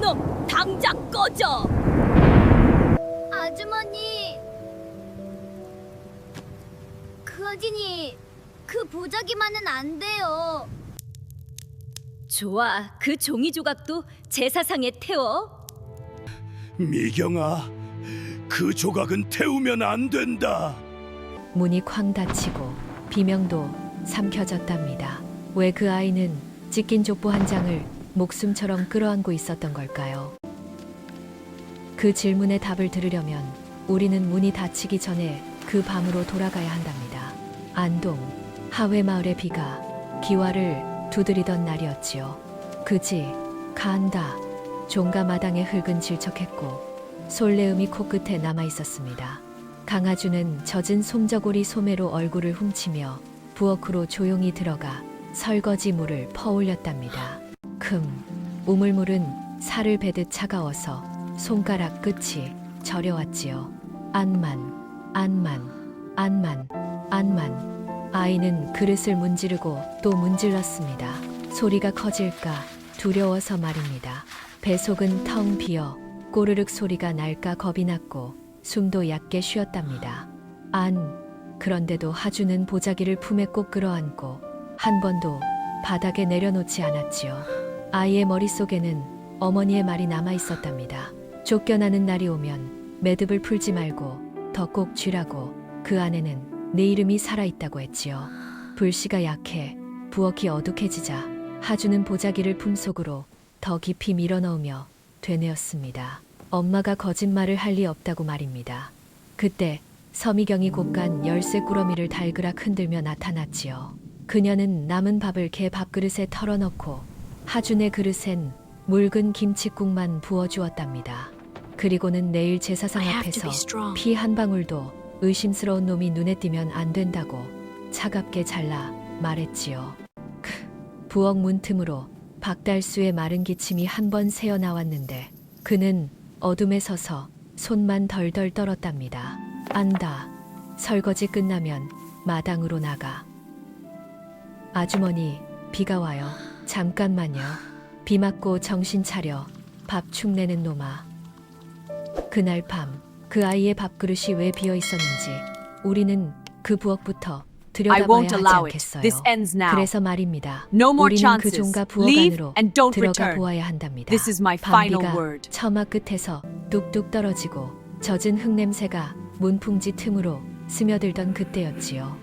그럼 당장 꺼져! 아주머니, 거진이 그 보자기만은 안 돼요. 좋아, 그 종이 조각도 제사상에 태워. 미경아, 그 조각은 태우면 안 된다. 문이 쾅 닫히고 비명도 삼켜졌답니다. 왜 그 아이는 찢긴 족보 한 장을 목숨처럼 끌어안고 있었던 걸까요? 그 질문의 답을 들으려면 우리는 문이 닫히기 전에 그 밤으로 돌아가야 한답니다. 안동 하회마을의 비가 기와를 두드리던 날이었지요. 그지 간다. 종가 마당의 흙은 질척했고 솔레음이 코끝에 남아 있었습니다. 강아주는 젖은 솜저고리 소매로 얼굴을 훔치며 부엌으로 조용히 들어가 설거지 물을 퍼올렸답니다. 우물물은 살을 베듯 차가워서 손가락 끝이 저려왔지요. 안만, 안만, 안만, 안만. 아이는 그릇을 문지르고 또 문질렀습니다. 소리가 커질까 두려워서 말입니다. 뱃속은 텅 비어 꼬르륵 소리가 날까 겁이 났고 숨도 얕게 쉬었답니다. 그런데도 하주는 보자기를 품에 꼭 끌어안고 한 번도 바닥에 내려놓지 않았지요. 아이의 머릿속에는 어머니의 말이 남아 있었답니다. 쫓겨나는 날이 오면 매듭을 풀지 말고 더 꼭 쥐라고. 그 안에는 내 이름이 살아있다고 했지요. 불씨가 약해 부엌이 어둑해지자 하주는 보자기를 품속으로 더 깊이 밀어넣으며 되뇌었습니다. 엄마가 거짓말을 할 리 없다고 말입니다. 그때 서미경이 곱간 열쇠 꾸러미를 달그락 흔들며 나타났지요. 그녀는 남은 밥을 개 밥그릇에 털어넣고 하준의 그릇엔 묽은 김칫국만 부어주었답니다. 그리고는 내일 제사상 앞에서 피 한 방울도 의심스러운 놈이 눈에 띄면 안 된다고 차갑게 잘라 말했지요. 부엌 문틈으로 박달수의 마른 기침이 한 번 새어 나왔는데 그는 어둠에 서서 손만 덜덜 떨었답니다. 안다. 설거지 끝나면 마당으로 나가. 아주머니, 비가 와요. 잠깐만요. 비 맞고 정신 차려. 밥 축내는 놈아. 그날 밤 그 아이의 밥그릇이 왜 비어 있었는지 우리는 그 부엌부터 I 들여다봐야 won't 하지 allow it. 않겠어요. This ends now. 그래서 말입니다. No more 우리는 그 chances. 종가 부엌 Leave 안으로 and don't 들어가 return. 보아야 한답니다. This is my final 밤비가 word. 처마 끝에서 뚝뚝 떨어지고 젖은 흙냄새가 문풍지 틈으로 스며들던 그때였지요.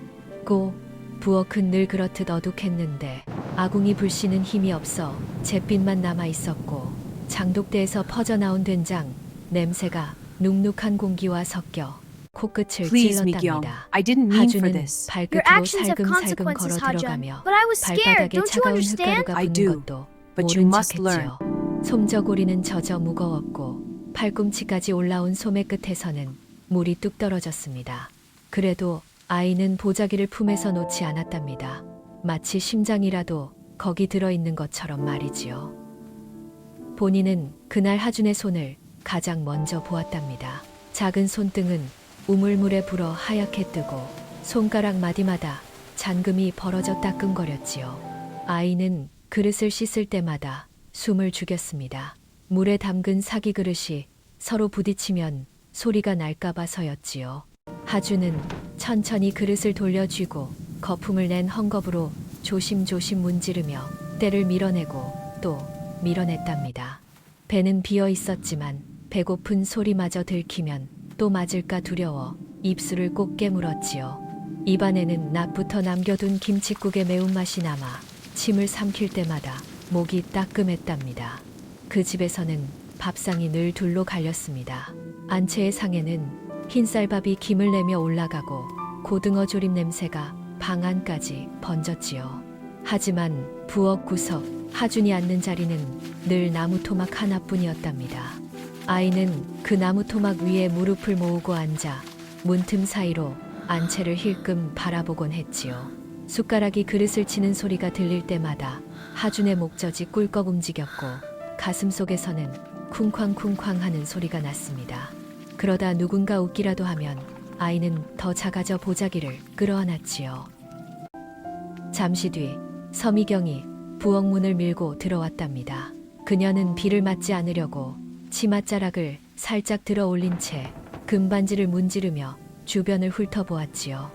부엌은 늘 그렇듯 어둑했는데 아궁이 불씨는 힘이 없어 잿빛만 남아 있었고 장독대에서 퍼져나온 된장 냄새가 눅눅한 공기와 섞여 코끝을 Please, Migyong. 찔렀답니다. I didn't mean for 하주는 this. Your 발끝으로 actions have 살금살금 걸어 consequences, Hajun. 들어가며 But I was scared. 발바닥에 Don't you 차가운 understand? 흙가루가 I 붙는 do. 것도 But you 모른 must 척했지요. 솜저고리는 젖어 무거웠고 팔꿈치까지 올라온 소매 끝에서는 물이 뚝 떨어졌습니다. 그래도 아이는 보자기를 품에서 놓지 않았답니다. 마치 심장이라도 거기 들어있는 것처럼 말이지요. 본인은 그날 하준의 손을 가장 먼저 보았답니다. 작은 손등은 우물물에 불어 하얗게 뜨고 손가락 마디마다 잔금이 벌어져 따끔거렸지요. 아이는 그릇을 씻을 때마다 숨을 죽였습니다. 물에 담근 사기 그릇이 서로 부딪히면 소리가 날까봐서였지요. 하주는 천천히 그릇을 돌려쥐고 거품을 낸 헝겊으로 조심조심 문지르며 때를 밀어내고 또 밀어냈답니다. 배는 비어 있었지만 배고픈 소리마저 들키면 또 맞을까 두려워 입술을 꼭 깨물었지요. 입안에는 낮부터 남겨둔 김칫국의 매운맛이 남아 침을 삼킬 때마다 목이 따끔했답니다. 그 집에서는 밥상이 늘 둘로 갈렸습니다. 안채의 상에는 흰쌀밥이 김을 내며 올라가고 고등어 조림 냄새가 방 안까지 번졌지요. 하지만 부엌 구석 하준이 앉는 자리는 늘 나무 토막 하나뿐이었답니다. 아이는 그 나무 토막 위에 무릎을 모으고 앉아 문틈 사이로 안채를 힐끔 바라보곤 했지요. 숟가락이 그릇을 치는 소리가 들릴 때마다 하준의 목젖이 꿀꺽 움직였고 가슴속에서는 쿵쾅쿵쾅 하는 소리가 났습니다. 그러다 누군가 웃기라도 하면 아이는 더 작아져 보자기를 끌어안았지요. 잠시 뒤 서미경이 부엌 문을 밀고 들어왔답니다. 그녀는 비를 맞지 않으려고 치맛자락을 살짝 들어 올린 채 금반지를 문지르며 주변을 훑어보았지요.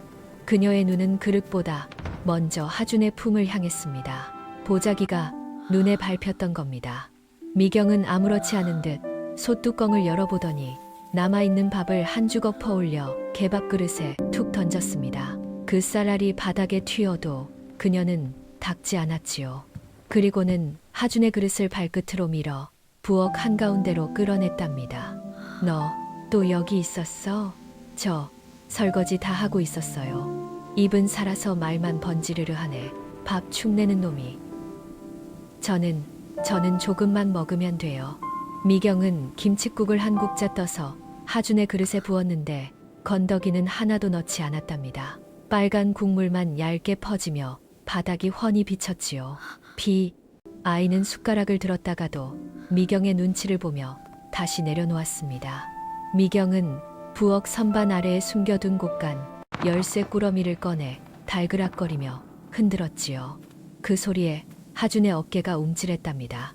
그녀의 눈은 그릇보다 먼저 하준의 품을 향했습니다. 보자기가 눈에 밟혔던 겁니다. 미경은 아무렇지 않은 듯 솥뚜껑을 열어보더니 남아있는 밥을 한 주걱 퍼올려 개밥 그릇에 툭 던졌습니다. 그 쌀알이 바닥에 튀어도 그녀는 닦지 않았지요. 그리고는 하준의 그릇을 발끝으로 밀어 부엌 한가운데로 끌어냈답니다. 너 또 여기 있었어? 저 설거지 다 하고 있었어요. 입은 살아서 말만 번지르르 하네. 밥 축내는 놈이. 저는 조금만 먹으면 돼요. 미경은 김칫국을 한 국자 떠서 하준의 그릇에 부었는데 건더기는 하나도 넣지 않았답니다. 빨간 국물만 얇게 퍼지며 바닥이 훤히 비쳤지요. 아이는 숟가락을 들었다가도 미경의 눈치를 보며 다시 내려놓았습니다. 미경은 부엌 선반 아래에 숨겨둔 곳간 열쇠 꾸러미를 꺼내 달그락거리며 흔들었지요. 그 소리에 하준의 어깨가 움찔했답니다.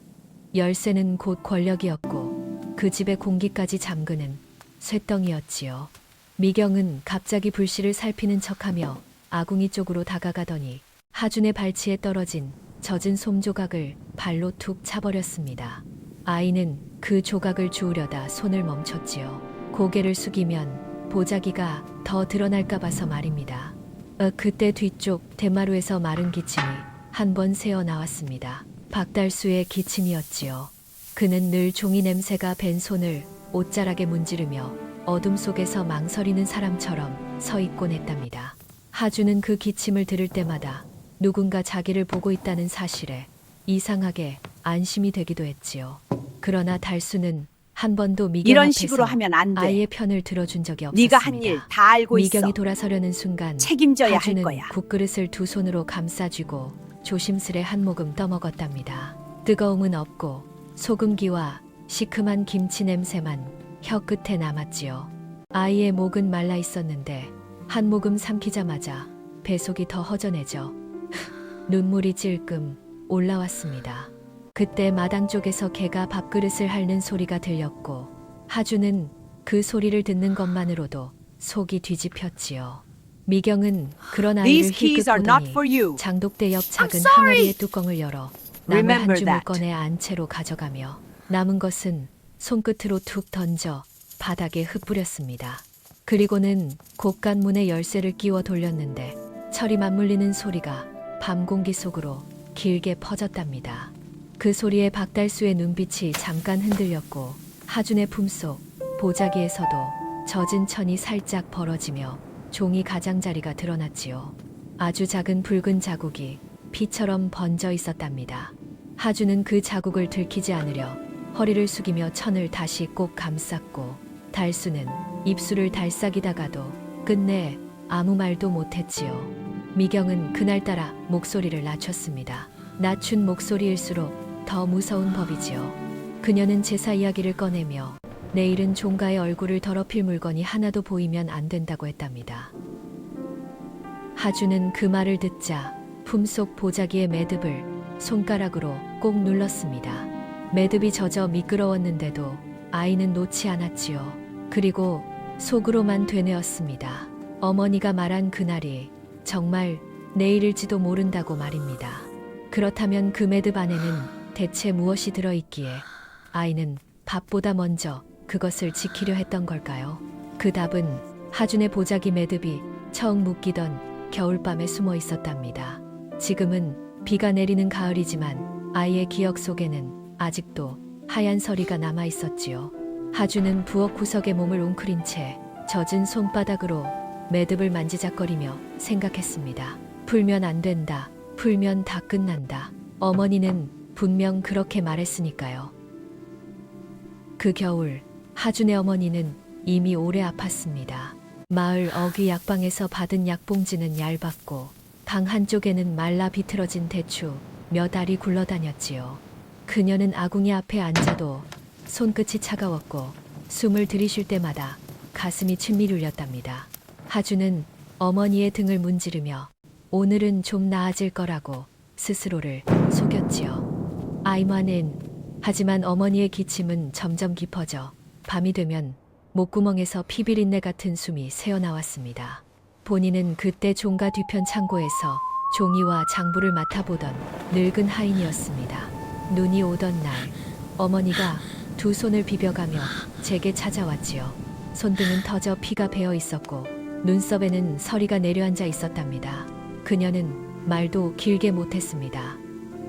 열쇠는 곧 권력이었고 그 집의 공기까지 잠그는 쇳덩이였지요. 미경은 갑자기 불씨를 살피는 척하며 아궁이 쪽으로 다가가더니 하준의 발치에 떨어진 젖은 솜조각을 발로 툭 차버렸습니다. 아이는 그 조각을 주우려다 손을 멈췄지요. 고개를 숙이면 보자기가 더 드러날까 봐서 말입니다. 그때 뒤쪽 대마루에서 마른 기침이 한 번 새어 나왔습니다. 박달수의 기침이었지요. 그는 늘 종이 냄새가 밴 손을 옷자락에 문지르며 어둠 속에서 망설이는 사람처럼 서 있곤 했답니다. 하주는 그 기침을 들을 때마다 누군가 자기를 보고 있다는 사실에 이상하게 안심이 되기도 했지요. 그러나 달수는 한 번도 미경 이런 앞에서 식으로 하면 안 돼. 아이의 편을 들어준 적이 없었습니다. 네가 한 일 다 알고 있어. 미경이 돌아서려는 순간 책임져야 할 하주는 거야. 국그릇을 두 손으로 감싸쥐고 조심스레 한 모금 떠먹었답니다. 뜨거움은 없고 소금기와 시큼한 김치 냄새만 혀끝에 남았지요. 아이의 목은 말라 있었는데 한 모금 삼키자마자 배속이 더 허전해져 눈물이 찔끔 올라왔습니다. 그때 마당 쪽에서 개가 밥그릇을 핥는 소리가 들렸고 하주는 그 소리를 듣는 것만으로도 속이 뒤집혔지요. 미경은 그런 아이를 These keys are not 힐끗 for 보더니 you. 장독대 옆 작은 sorry. 항아리의 뚜껑을 열어 남을 한 Remember 줌을 that. 꺼내 안채로 가져가며 남은 것은 손끝으로 툭 던져 바닥에 흩뿌렸습니다. 그리고는 곳간문에 열쇠를 끼워 돌렸는데 철이 맞물리는 소리가 밤 공기 속으로 길게 퍼졌답니다. 그 소리에 박달수의 눈빛이 잠깐 흔들렸고 하준의 품속 보자기에서도 젖은 천이 살짝 벌어지며 종이 가장자리가 드러났지요. 아주 작은 붉은 자국이 피처럼 번져 있었답니다. 하준은 그 자국을 들키지 않으려 허리를 숙이며 천을 다시 꼭 감쌌고 달수는 입술을 달싹이다가도 끝내 아무 말도 못했지요. 미경은 그날따라 목소리를 낮췄습니다. 낮춘 목소리일수록 더 무서운 법이지요. 그녀는 제사 이야기를 꺼내며 내일은 종가의 얼굴을 더럽힐 물건이 하나도 보이면 안 된다고 했답니다. 하주는 그 말을 듣자 품속 보자기의 매듭을 손가락으로 꼭 눌렀습니다. 매듭이 젖어 미끄러웠는데도 아이는 놓지 않았지요. 그리고 속으로만 되뇌었습니다. 어머니가 말한 그날이 정말 내일일지도 모른다고 말입니다. 그렇다면 그 매듭 안에는 대체 무엇이 들어있기에 아이는 밥보다 먼저 그것을 지키려 했던 걸까요? 그 답은 하준의 보자기 매듭이 처음 묶이던 겨울밤에 숨어 있었답니다. 지금은 비가 내리는 가을이지만 아이의 기억 속에는 아직도 하얀 서리가 남아 있었지요. 하준은 부엌 구석에 몸을 웅크린 채 젖은 손바닥으로 매듭을 만지작거리며 생각했습니다. 풀면 안 된다. 풀면 다 끝난다. 어머니는 분명 그렇게 말했으니까요. 그 겨울 하준의 어머니는 이미 오래 아팠습니다. 마을 어귀 약방에서 받은 약봉지는 얇았고 방 한쪽에는 말라 비틀어진 대추 몇 알이 굴러다녔지요. 그녀는 아궁이 앞에 앉아도 손끝이 차가웠고 숨을 들이쉴 때마다 가슴이 침밀 울렸답니다. 하주는 어머니의 등을 문지르며 오늘은 좀 나아질 거라고 스스로를 속였지요. 아이만은 하지만 어머니의 기침은 점점 깊어져 밤이 되면 목구멍에서 피비린내 같은 숨이 새어나왔습니다. 본인은 그때 종가 뒤편 창고에서 종이와 장부를 맡아보던 늙은 하인이었습니다. 눈이 오던 날 어머니가 두 손을 비벼가며 제게 찾아왔지요. 손등은 터져 피가 배어 있었고 눈썹에는 서리가 내려앉아 있었답니다. 그녀는 말도 길게 못했습니다.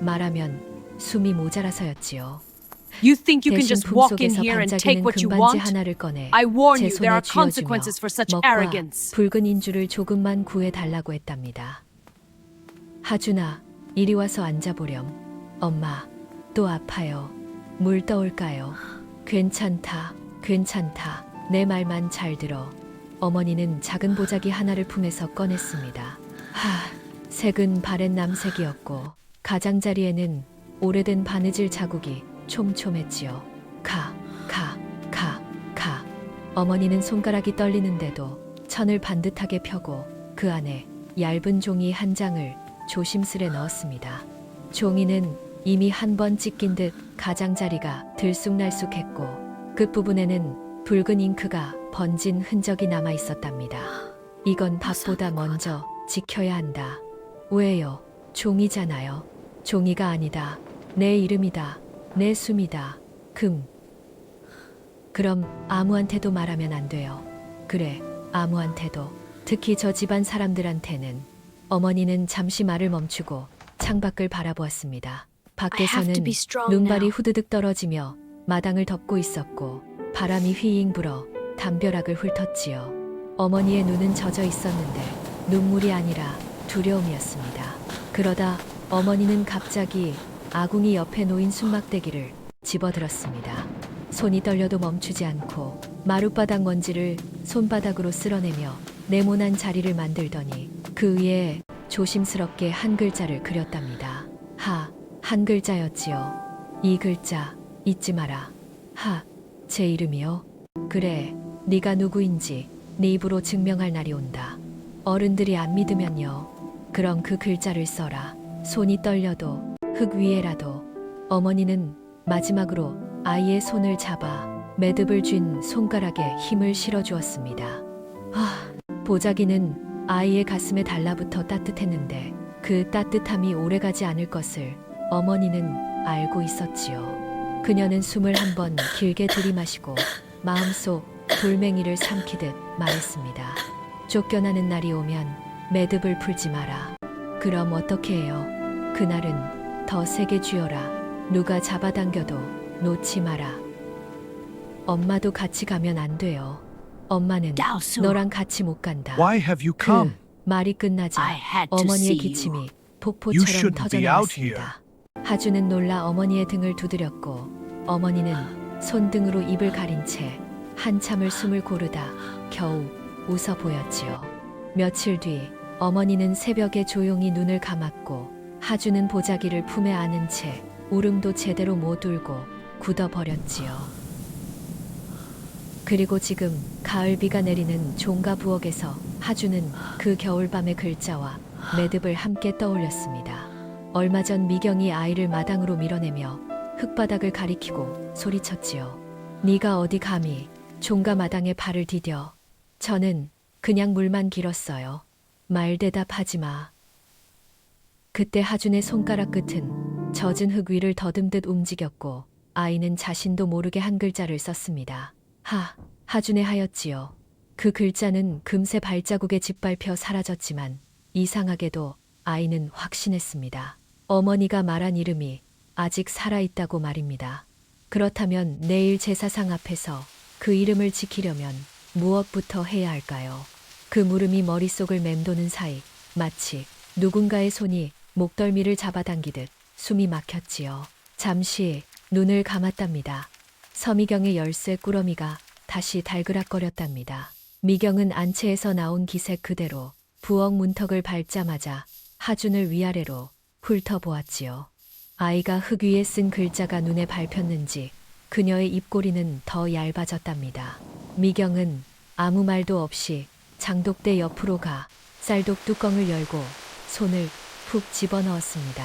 말하면 숨이 모자라서였지요. You think you can 대신 just walk in 품속에서 here and take 반짝이는 what you 금반지 want? 하나를 꺼내 I warn 제 you, there 손에 are 쥐어주며 consequences for such 먹과 arrogance. 붉은 인주를 조금만 구해달라고 했답니다. 하준아, 이리 와서 앉아보렴. 엄마, 또 아파요. 물 떠올까요? 괜찮다, 괜찮다. 내 말만 잘 들어. 어머니는 작은 보자기 하나를 품에서 꺼냈습니다. 색은 바랜 남색이었고 가장자리에는 오래된 바느질 자국이 촘촘했지요. 가. 어머니는 손가락이 떨리는데도 천을 반듯하게 펴고 그 안에 얇은 종이 한 장을 조심스레 넣었습니다. 종이는 이미 한 번 찢긴 듯 가장자리가 들쑥날쑥했고 끝부분에는 붉은 잉크가 번진 흔적이 남아 있었답니다. 이건 밥보다 먼저 지켜야 한다. 왜요? 종이잖아요. 종이가 아니다. 내 이름이다. 내 숨이다. 그럼 아무한테도 말하면 안 돼요. 그래, 아무한테도. 특히 저 집안 사람들한테는. 어머니는 잠시 말을 멈추고 창밖을 바라보았습니다. 밖에서는 to be strong 눈발이 now. 후드득 떨어지며 마당을 덮고 있었고 바람이 휘잉 불어 담벼락을 훑었지요. 어머니의 눈은 젖어 있었는데 눈물이 아니라 두려움이었습니다. 그러다 어머니는 갑자기 아궁이 옆에 놓인 순막대기를 집어들었습니다. 손이 떨려도 멈추지 않고 마룻바닥 먼지를 손바닥으로 쓸어내며 네모난 자리를 만들더니 그 위에 조심스럽게 한 글자를 그렸답니다. 한 글자였지요. 이 글자 잊지 마라. 제 이름이요? 그래, 네가 누구인지 네 입으로 증명할 날이 온다. 어른들이 안 믿으면요. 그럼 그 글자를 써라. 손이 떨려도 흙 위에라도. 어머니는 마지막으로 아이의 손을 잡아 매듭을 쥔 손가락에 힘을 실어주었습니다. 보자기는 아이의 가슴에 달라붙어 따뜻했는데 그 따뜻함이 오래가지 않을 것을 어머니는 알고 있었지요. 그녀는 숨을 한 번 길게 들이마시고 마음속 돌멩이를 삼키듯 말했습니다. 쫓겨나는 날이 오면 매듭을 풀지 마라. 그럼 어떻게 해요? 그날은 더 세게 쥐어라. 누가 잡아당겨도 놓지 마라. 엄마도 같이 가면 안 돼요. 엄마는 다오수. 너랑 같이 못 간다. Why have you come? 말이 끝나자 I had to 어머니의 see you. 기침이 You 폭포처럼 shouldn't 터져 be out 나왔습니다. 하주는 놀라 어머니의 등을 두드렸고 어머니는 손등으로 입을 가린 채 한참을 숨을 고르다 겨우 웃어 보였지요. 며칠 뒤 어머니는 새벽에 조용히 눈을 감았고 하주는 보자기를 품에 안은 채 울음도 제대로 못 울고 굳어버렸지요. 그리고 지금 가을비가 내리는 종가 부엌에서 하주는 그 겨울밤의 글자와 매듭을 함께 떠올렸습니다. 얼마 전 미경이 아이를 마당으로 밀어내며 흙바닥을 가리키고 소리쳤지요. 네가 어디 감히 종가 마당에 발을 디뎌. 저는 그냥 물만 길었어요. 말 대답하지 마. 그때 하준의 손가락 끝은 젖은 흙 위를 더듬듯 움직였고 아이는 자신도 모르게 한 글자를 썼습니다. 하준의 하였지요. 그 글자는 금세 발자국에 짓밟혀 사라졌지만 이상하게도 아이는 확신했습니다. 어머니가 말한 이름이 아직 살아있다고 말입니다. 그렇다면 내일 제사상 앞에서 그 이름을 지키려면 무엇부터 해야 할까요? 그 물음이 머릿속을 맴도는 사이 마치 누군가의 손이 목덜미를 잡아당기듯 숨이 막혔지요. 잠시 눈을 감았답니다. 서미경의 열쇠 꾸러미가 다시 달그락거렸답니다. 미경은 안채에서 나온 기색 그대로 부엌 문턱을 밟자마자 하준을 위아래로 훑어보았지요. 아이가 흙 위에 쓴 글자가 눈에 밟혔는지 그녀의 입꼬리는 더 얇아졌답니다. 미경은 아무 말도 없이 장독대 옆으로 가 쌀독 뚜껑을 열고 손을 푹 집어넣었습니다.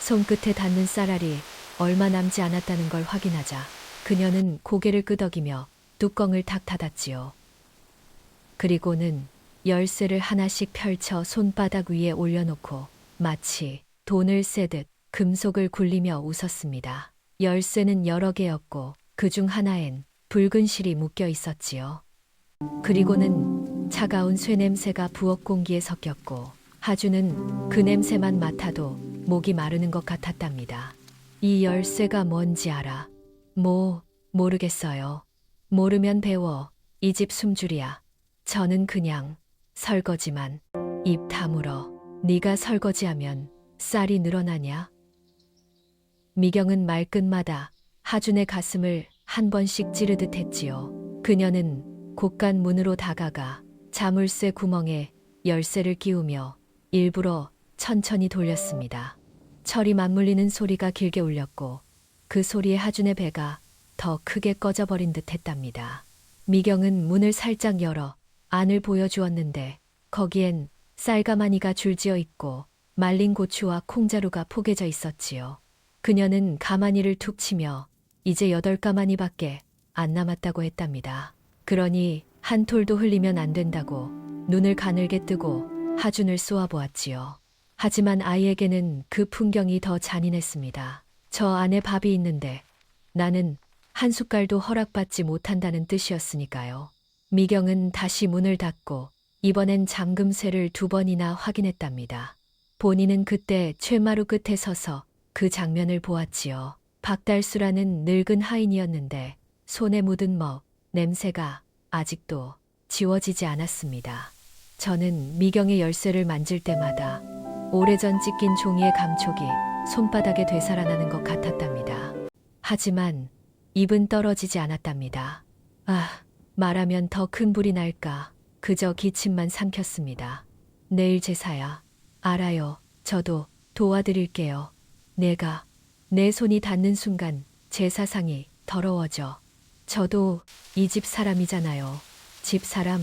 손끝에 닿는 쌀알이 얼마 남지 않았다는 걸 확인하자 그녀는 고개를 끄덕이며 뚜껑을 탁 닫았지요. 그리고는 열쇠를 하나씩 펼쳐 손바닥 위에 올려놓고 마치 돈을 세듯 금속을 굴리며 웃었습니다. 열쇠는 여러 개였고 그중 하나엔 붉은 실이 묶여 있었지요. 그리고는 차가운 쇠냄새가 부엌 공기에 섞였고 하주는 그 냄새만 맡아도 목이 마르는 것 같았답니다. 이 열쇠가 뭔지 알아? 모르겠어요. 모르면 배워. 이 집 숨줄이야. 저는 그냥 설거지만. 입 다물어. 네가 설거지하면 쌀이 늘어나냐? 미경은 말끝마다 하준의 가슴을 한 번씩 찌르듯 했지요. 그녀는 곳간 문으로 다가가 자물쇠 구멍에 열쇠를 끼우며 일부러 천천히 돌렸습니다. 철이 맞물리는 소리가 길게 울렸고 그 소리에 하준의 배가 더 크게 꺼져버린 듯 했답니다. 미경은 문을 살짝 열어 안을 보여주었는데 거기엔 쌀가마니가 줄지어 있고 말린 고추와 콩자루가 포개져 있었지요. 그녀는 가마니를 툭 치며 이제 8가마니밖에 안 남았다고 했답니다. 그러니 한 톨도 흘리면 안 된다고 눈을 가늘게 뜨고 하준을 쏘아보았지요. 하지만 아이에게는 그 풍경이 더 잔인했습니다. 저 안에 밥이 있는데 나는 한 숟갈도 허락받지 못한다는 뜻이었으니까요. 미경은 다시 문을 닫고 이번엔 잠금쇠를 2번이나 확인했답니다. 본인은 그때 쇳마루 끝에 서서 그 장면을 보았지요. 박달수라는 늙은 하인이었는데 손에 묻은 먹, 냄새가 아직도 지워지지 않았습니다. 저는 미경의 열쇠를 만질 때마다 오래전 찢긴 종이의 감촉이 손바닥에 되살아나는 것 같았답니다. 하지만 입은 떨어지지 않았답니다. 말하면 더 큰 불이 날까 그저 기침만 삼켰습니다. 내일 제사야. 알아요. 저도 도와드릴게요. 내 손이 닿는 순간 제사상이 더러워져. 저도 이 집 사람이잖아요. 집 사람,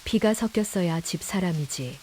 피가 섞였어야 집 사람이지.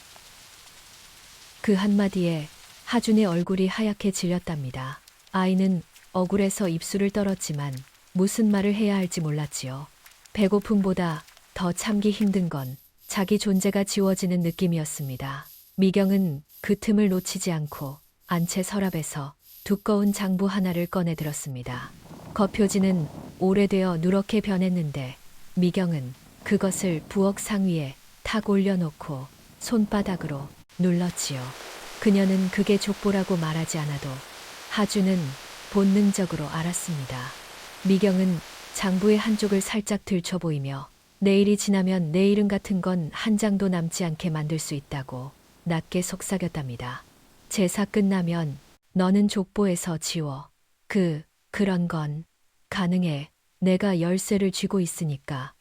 그 한마디에 하준의 얼굴이 하얗게 질렸답니다. 아이는 억울해서 입술을 떨었지만 무슨 말을 해야 할지 몰랐지요. 배고픔보다 더 참기 힘든 건 자기 존재가 지워지는 느낌이었습니다. 미경은 그 틈을 놓치지 않고 안채 서랍에서 두꺼운 장부 하나를 꺼내 들었습니다. 겉표지는 오래되어 누렇게 변했는데 미경은 그것을 부엌 상위에 탁 올려놓고 손바닥으로 눌렀지요. 그녀는 그게 족보라고 말하지 않아도 하주는 본능적으로 알았습니다. 미경은 장부의 한쪽을 살짝 들춰 보이며 내일이 지나면 내 이름 같은 건 한 장도 남지 않게 만들 수 있다고 낮게 속삭였답니다. 제사 끝나면 너는 족보에서 지워. 그런 건 가능해. 내가 열쇠를 쥐고 있으니까.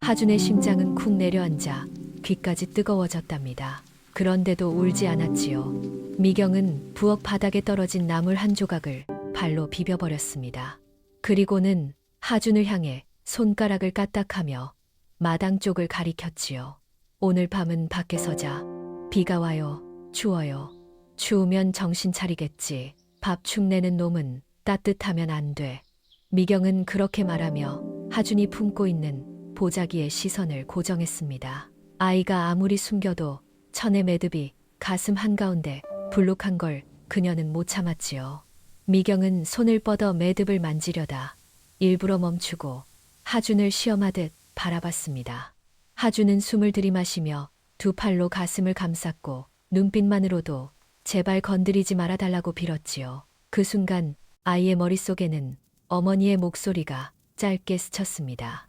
하준의 심장은 쿵 내려앉아 귀까지 뜨거워졌답니다. 그런데도 울지 않았지요. 미경은 부엌 바닥에 떨어진 나물 한 조각을 발로 비벼버렸습니다. 그리고는 하준을 향해 손가락을 까딱하며 마당 쪽을 가리켰지요. 오늘 밤은 밖에서 자. 비가 와요. 추워요. 추우면 정신 차리겠지. 밥 축내는 놈은 따뜻하면 안 돼. 미경은 그렇게 말하며 하준이 품고 있는 보자기의 시선을 고정했습니다. 아이가 아무리 숨겨도 천의 매듭이 가슴 한가운데 불룩한 걸 그녀는 못 참았지요. 미경은 손을 뻗어 매듭을 만지려다 일부러 멈추고 하준을 시험하듯 바라봤습니다. 하준은 숨을 들이마시며 두 팔로 가슴을 감쌌고 눈빛만으로도 제발 건드리지 말아달라고 빌었지요. 그 순간 아이의 머릿속에는 어머니의 목소리가 짧게 스쳤습니다.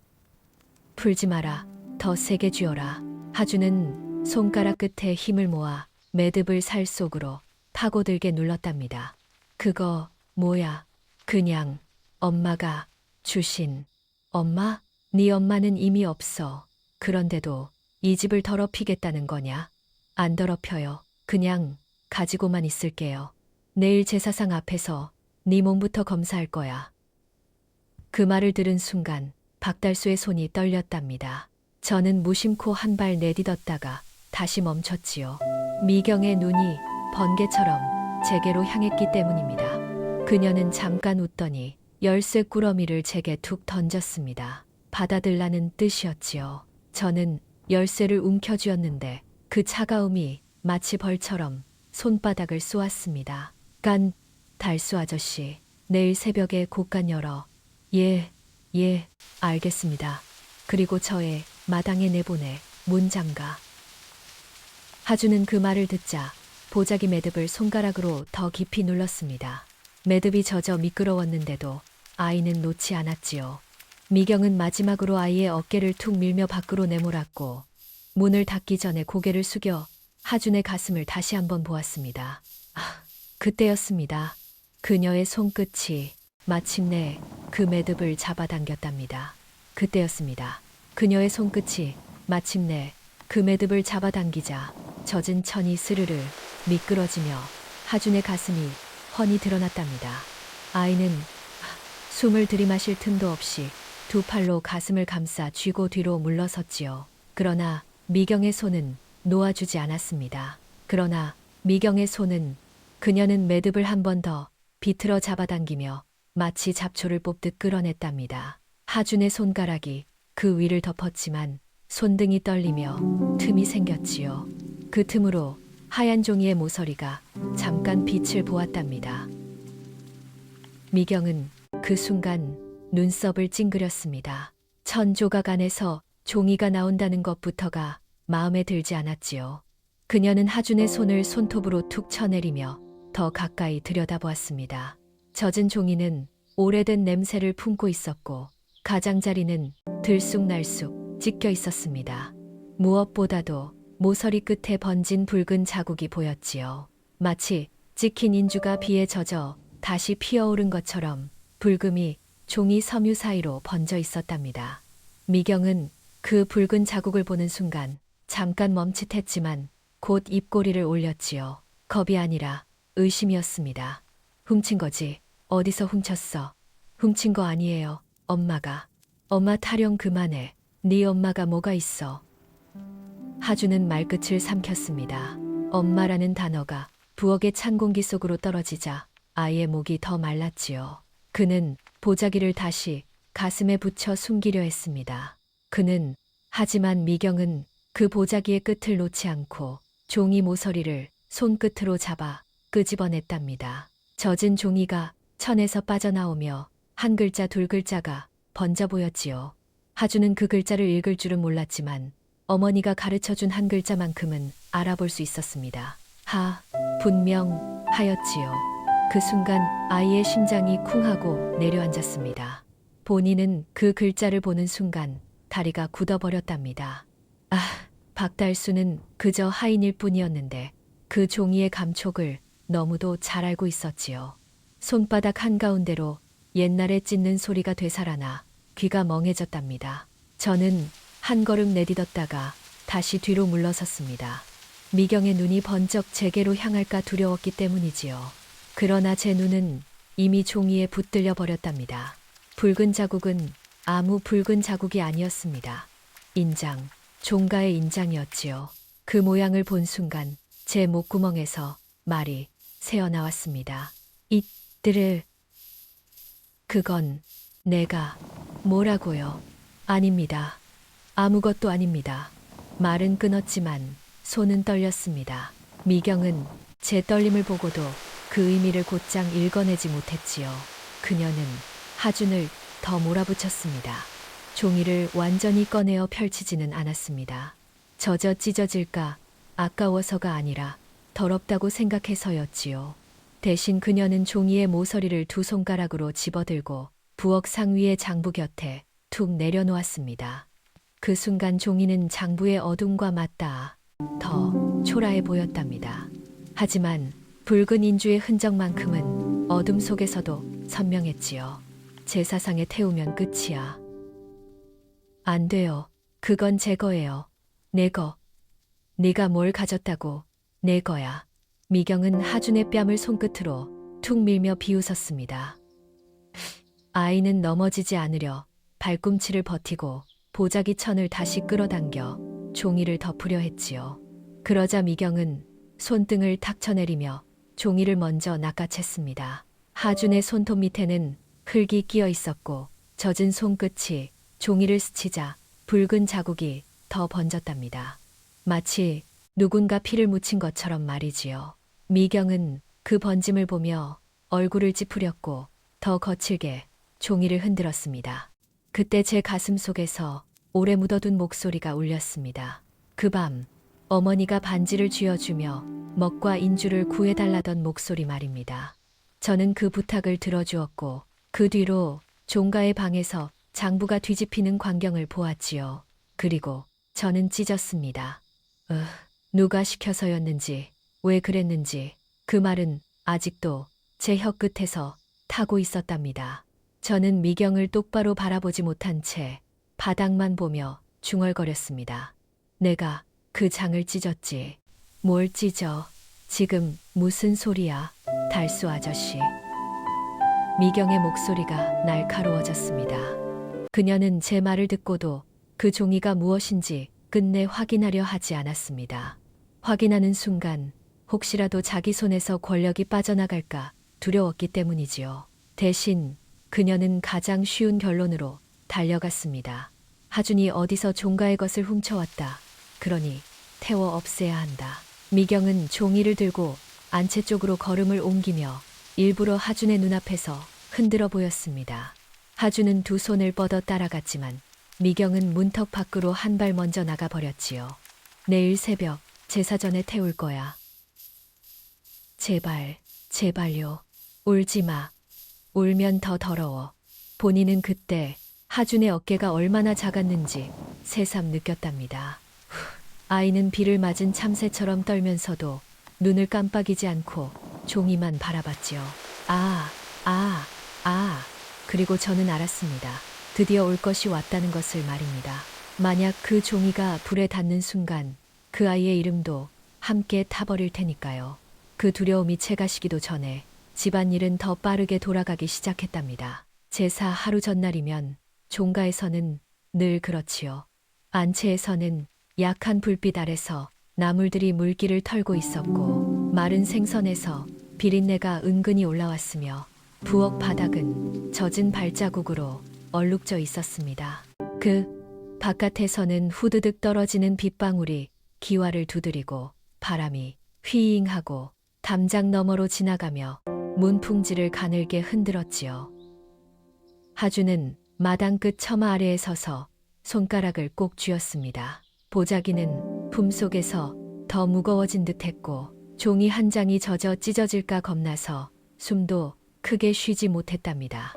풀지 마라. 더 세게 쥐어라. 하준은 손가락 끝에 힘을 모아 매듭을 살 속으로 파고들게 눌렀답니다. 그거 뭐야? 그냥 엄마가 주신. 엄마? 네 엄마는 이미 없어. 그런데도 이 집을 더럽히겠다는 거냐? 안 더럽혀요. 그냥 가지고만 있을게요. 내일 제사상 앞에서 네 몸부터 검사할 거야. 그 말을 들은 순간 박달수의 손이 떨렸답니다. 저는 무심코 한 발 내디뎠다가 다시 멈췄지요. 미경의 눈이 번개처럼 제게로 향했기 때문입니다. 그녀는 잠깐 웃더니 열쇠 꾸러미를 제게 툭 던졌습니다. 받아들라는 뜻이었지요. 저는 열쇠를 움켜쥐었는데 그 차가움이 마치 벌처럼 손바닥을 쏘았습니다. 달수 아저씨, 내일 새벽에 곳간 열어. 예, 알겠습니다. 그리고 저의 마당에 내보내. 문 잠가. 하주는 그 말을 듣자 보자기 매듭을 손가락으로 더 깊이 눌렀습니다. 매듭이 젖어 미끄러웠는데도 아이는 놓지 않았지요. 미경은 마지막으로 아이의 어깨를 툭 밀며 밖으로 내몰았고 문을 닫기 전에 고개를 숙여 하준의 가슴을 다시 한번 보았습니다. 그때였습니다. 그녀의 손끝이 마침내 그 매듭을 잡아당겼답니다. 그때였습니다. 그녀의 손끝이 마침내 그 매듭을 잡아당기자 젖은 천이 스르르 미끄러지며 하준의 가슴이 훤히 드러났답니다. 아이는 숨을 들이마실 틈도 없이 두 팔로 가슴을 감싸 쥐고 뒤로 물러섰지요. 그러나 미경의 손은 놓아주지 않았습니다. 그러나 미경의 손은 그녀는 매듭을 한 번 더 비틀어 잡아당기며 마치 잡초를 뽑듯 끌어냈답니다. 하준의 손가락이 그 위를 덮었지만 손등이 떨리며 틈이 생겼지요. 그 틈으로 하얀 종이의 모서리가 잠깐 빛을 보았답니다. 미경은 그 순간 눈썹을 찡그렸습니다. 천 조각 안에서 종이가 나온다는 것부터가 마음에 들지 않았지요. 그녀는 하준의 손을 손톱으로 툭 쳐내리며 더 가까이 들여다보았습니다. 젖은 종이는 오래된 냄새를 품고 있었고 가장자리는 들쑥날쑥 찢겨 있었습니다. 무엇보다도 모서리 끝에 번진 붉은 자국이 보였지요. 마치 찍힌 인주가 비에 젖어 다시 피어오른 것처럼 붉음이 종이 섬유 사이로 번져 있었답니다. 미경은 그 붉은 자국을 보는 순간 잠깐 멈칫했지만 곧 입꼬리를 올렸지요. 겁이 아니라 의심이었습니다. 훔친 거지. 어디서 훔쳤어? 훔친 거 아니에요. 엄마가. 엄마 타령 그만해. 네 엄마가 뭐가 있어. 하주는 말끝을 삼켰습니다. 엄마라는 단어가 부엌의 찬 공기 속으로 떨어지자 아이의 목이 더 말랐지요. 그는 보자기를 다시 가슴에 붙여 숨기려 했습니다. 하지만 미경은 그 보자기의 끝을 놓지 않고 종이 모서리를 손끝으로 잡아 끄집어냈답니다. 젖은 종이가 천에서 빠져나오며 한 글자 두 글자가 번져 보였지요. 하주는 그 글자를 읽을 줄은 몰랐지만 어머니가 가르쳐준 한 글자만큼은 알아볼 수 있었습니다. 분명 하였지요. 그 순간 아이의 심장이 쿵하고 내려앉았습니다. 본인은 그 글자를 보는 순간 다리가 굳어버렸답니다. 박달수는 그저 하인일 뿐이었는데 그 종이의 감촉을 너무도 잘 알고 있었지요. 손바닥 한가운데로 옛날에 찢는 소리가 되살아나 귀가 멍해졌답니다. 저는 한 걸음 내딛었다가 다시 뒤로 물러섰습니다. 미경의 눈이 번쩍 제게로 향할까 두려웠기 때문이지요. 그러나 제 눈은 이미 종이에 붙들려 버렸답니다. 붉은 자국은 아무 붉은 자국이 아니었습니다. 인장, 종가의 인장이었지요. 그 모양을 본 순간 제 목구멍에서 말이 새어나왔습니다. 그건 내가 뭐라고요? 아닙니다. 아무것도 아닙니다. 말은 끊었지만 손은 떨렸습니다. 미경은 제 떨림을 보고도 그 의미를 곧장 읽어내지 못했지요. 그녀는 하준을 더 몰아붙였습니다. 종이를 완전히 꺼내어 펼치지는 않았습니다. 젖어 찢어질까 아까워서가 아니라 더럽다고 생각해서였지요. 대신 그녀는 종이의 모서리를 두 손가락으로 집어들고 부엌 상위의 장부 곁에 툭 내려놓았습니다. 그 순간 종이는 장부의 어둠과 맞닿아 더 초라해 보였답니다. 하지만 붉은 인주의 흔적만큼은 어둠 속에서도 선명했지요. 제사상에 태우면 끝이야. 안 돼요. 그건 제 거예요. 내 거. 네가 뭘 가졌다고 내 거야. 미경은 하준의 뺨을 손끝으로 툭 밀며 비웃었습니다. 아이는 넘어지지 않으려 발꿈치를 버티고 보자기 천을 다시 끌어당겨 종이를 덮으려 했지요. 그러자 미경은 손등을 탁 쳐내리며 종이를 먼저 낚아챘습니다. 하준의 손톱 밑에는 흙이 끼어 있었고 젖은 손끝이 종이를 스치자 붉은 자국이 더 번졌답니다. 마치 누군가 피를 묻힌 것처럼 말이지요. 미경은 그 번짐을 보며 얼굴을 찌푸렸고 더 거칠게 종이를 흔들었습니다. 그때 제 가슴 속에서 오래 묻어둔 목소리가 울렸습니다. 그 밤 어머니가 반지를 쥐어주며 먹과 인주를 구해달라던 목소리 말입니다. 저는 그 부탁을 들어주었고 그 뒤로 종가의 방에서 장부가 뒤집히는 광경을 보았지요. 그리고 저는 찢었습니다. 누가 시켜서였는지, 왜 그랬는지 그 말은 아직도 제 혀끝에서 타고 있었답니다. 저는 미경을 똑바로 바라보지 못한 채 바닥만 보며 중얼거렸습니다. 내가 그 장을 찢었지. 뭘 찢어? 지금 무슨 소리야? 달수 아저씨. 미경의 목소리가 날카로워졌습니다. 그녀는 제 말을 듣고도 그 종이가 무엇인지 끝내 확인하려 하지 않았습니다. 확인하는 순간 혹시라도 자기 손에서 권력이 빠져나갈까 두려웠기 때문이지요. 대신 그녀는 가장 쉬운 결론으로 달려갔습니다. 하준이 어디서 종가의 것을 훔쳐왔다. 그러니 태워 없애야 한다. 미경은 종이를 들고 안채 쪽으로 걸음을 옮기며 일부러 하준의 눈앞에서 흔들어 보였습니다. 하준은 두 손을 뻗어 따라갔지만 미경은 문턱 밖으로 한 발 먼저 나가버렸지요. 내일 새벽 제사 전에 태울 거야. 제발, 제발요. 울지 마. 울면 더 더러워. 본인은 그때 하준의 어깨가 얼마나 작았는지 새삼 느꼈답니다. 아이는 비를 맞은 참새처럼 떨면서도 눈을 깜빡이지 않고 종이만 바라봤지요. 그리고 저는 알았습니다. 드디어 올 것이 왔다는 것을 말입니다. 만약 그 종이가 불에 닿는 순간 그 아이의 이름도 함께 타버릴 테니까요. 그 두려움이 채가시기도 전에 집안일은 더 빠르게 돌아가기 시작했답니다. 제사 하루 전날이면 종가에서는 늘 그렇지요. 안채에서는 약한 불빛 아래서 나물들이 물기를 털고 있었고 마른 생선에서 비린내가 은근히 올라왔으며 부엌 바닥은 젖은 발자국으로 얼룩져 있었습니다. 그 바깥에서는 후드득 떨어지는 빗방울이 기와를 두드리고 바람이 휘잉하고 담장 너머로 지나가며 문풍지를 가늘게 흔들었지요. 하준은 마당 끝 처마 아래에 서서 손가락을 꼭 쥐었습니다. 보자기는 품속에서 더 무거워진 듯했고 종이 한 장이 젖어 찢어질까 겁나서 숨도 크게 쉬지 못했답니다.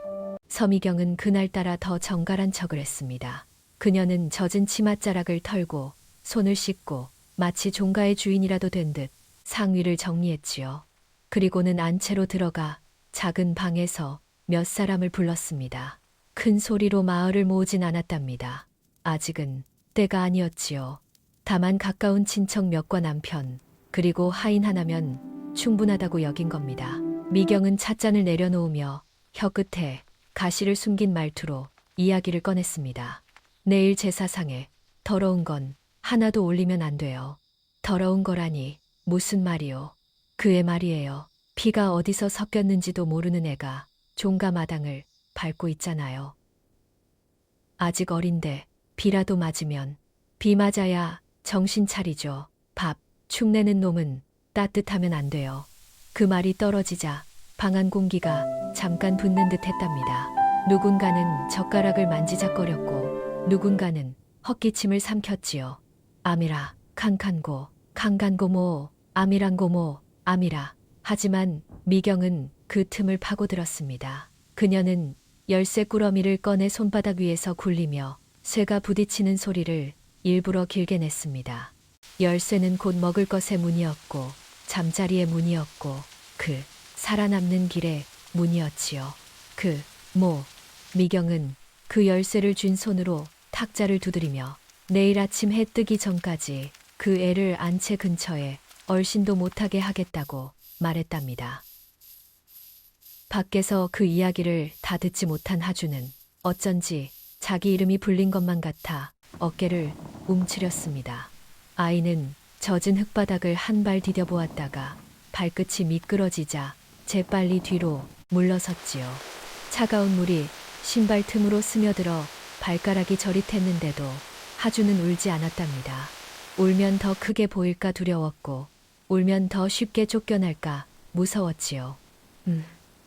서미경은 그날따라 더 정갈한 척을 했습니다. 그녀는 젖은 치맛자락을 털고 손을 씻고 마치 종가의 주인이라도 된 듯 상위를 정리했지요. 그리고는 안채로 들어가 작은 방에서 몇 사람을 불렀습니다. 큰 소리로 마을을 모으진 않았답니다. 아직은 때가 아니었지요. 다만 가까운 친척 몇과 남편 그리고 하인 하나면 충분하다고 여긴 겁니다. 미경은 찻잔을 내려놓으며 혀끝에 가시를 숨긴 말투로 이야기를 꺼냈습니다. 내일 제사상에 더러운 건 하나도 올리면 안 돼요. 더러운 거라니 무슨 말이요? 그의 말이에요. 피가 어디서 섞였는지도 모르는 애가 종가 마당을 밟고 있잖아요. 아직 어린데 비라도 맞으면 비 맞아야 정신 차리죠. 밥 축내는 놈은 따뜻하면 안 돼요. 그 말이 떨어지자 방 안 공기가 잠깐 붙는 듯 했답니다. 누군가는 젓가락을 만지작거렸고 누군가는 헛기침을 삼켰지요. 아미라, 칸칸고, 칸간고모, 아미랑고모, 아미라. 하지만 미경은 그 틈을 파고들었습니다. 그녀는 열쇠 꾸러미를 꺼내 손바닥 위에서 굴리며 쇠가 부딪히는 소리를 일부러 길게 냈습니다. 열쇠는 곧 먹을 것의 문이었고 잠자리의 문이었고 그 살아남는 길의 문이었지요. 미경은 그 열쇠를 쥔 손으로 탁자를 두드리며 내일 아침 해 뜨기 전까지 그 애를 안채 근처에 얼씬도 못하게 하겠다고 말했답니다. 밖에서 그 이야기를 다 듣지 못한 하준은 어쩐지 자기 이름이 불린 것만 같아 어깨를 움츠렸습니다. 아이는 젖은 흙바닥을 한 발 디뎌보았다가 발끝이 미끄러지자 재빨리 뒤로 물러섰지요. 차가운 물이 신발 틈으로 스며들어 발가락이 저릿했는데도 하주는 울지 않았답니다. 울면 더 크게 보일까 두려웠고 울면 더 쉽게 쫓겨날까 무서웠지요.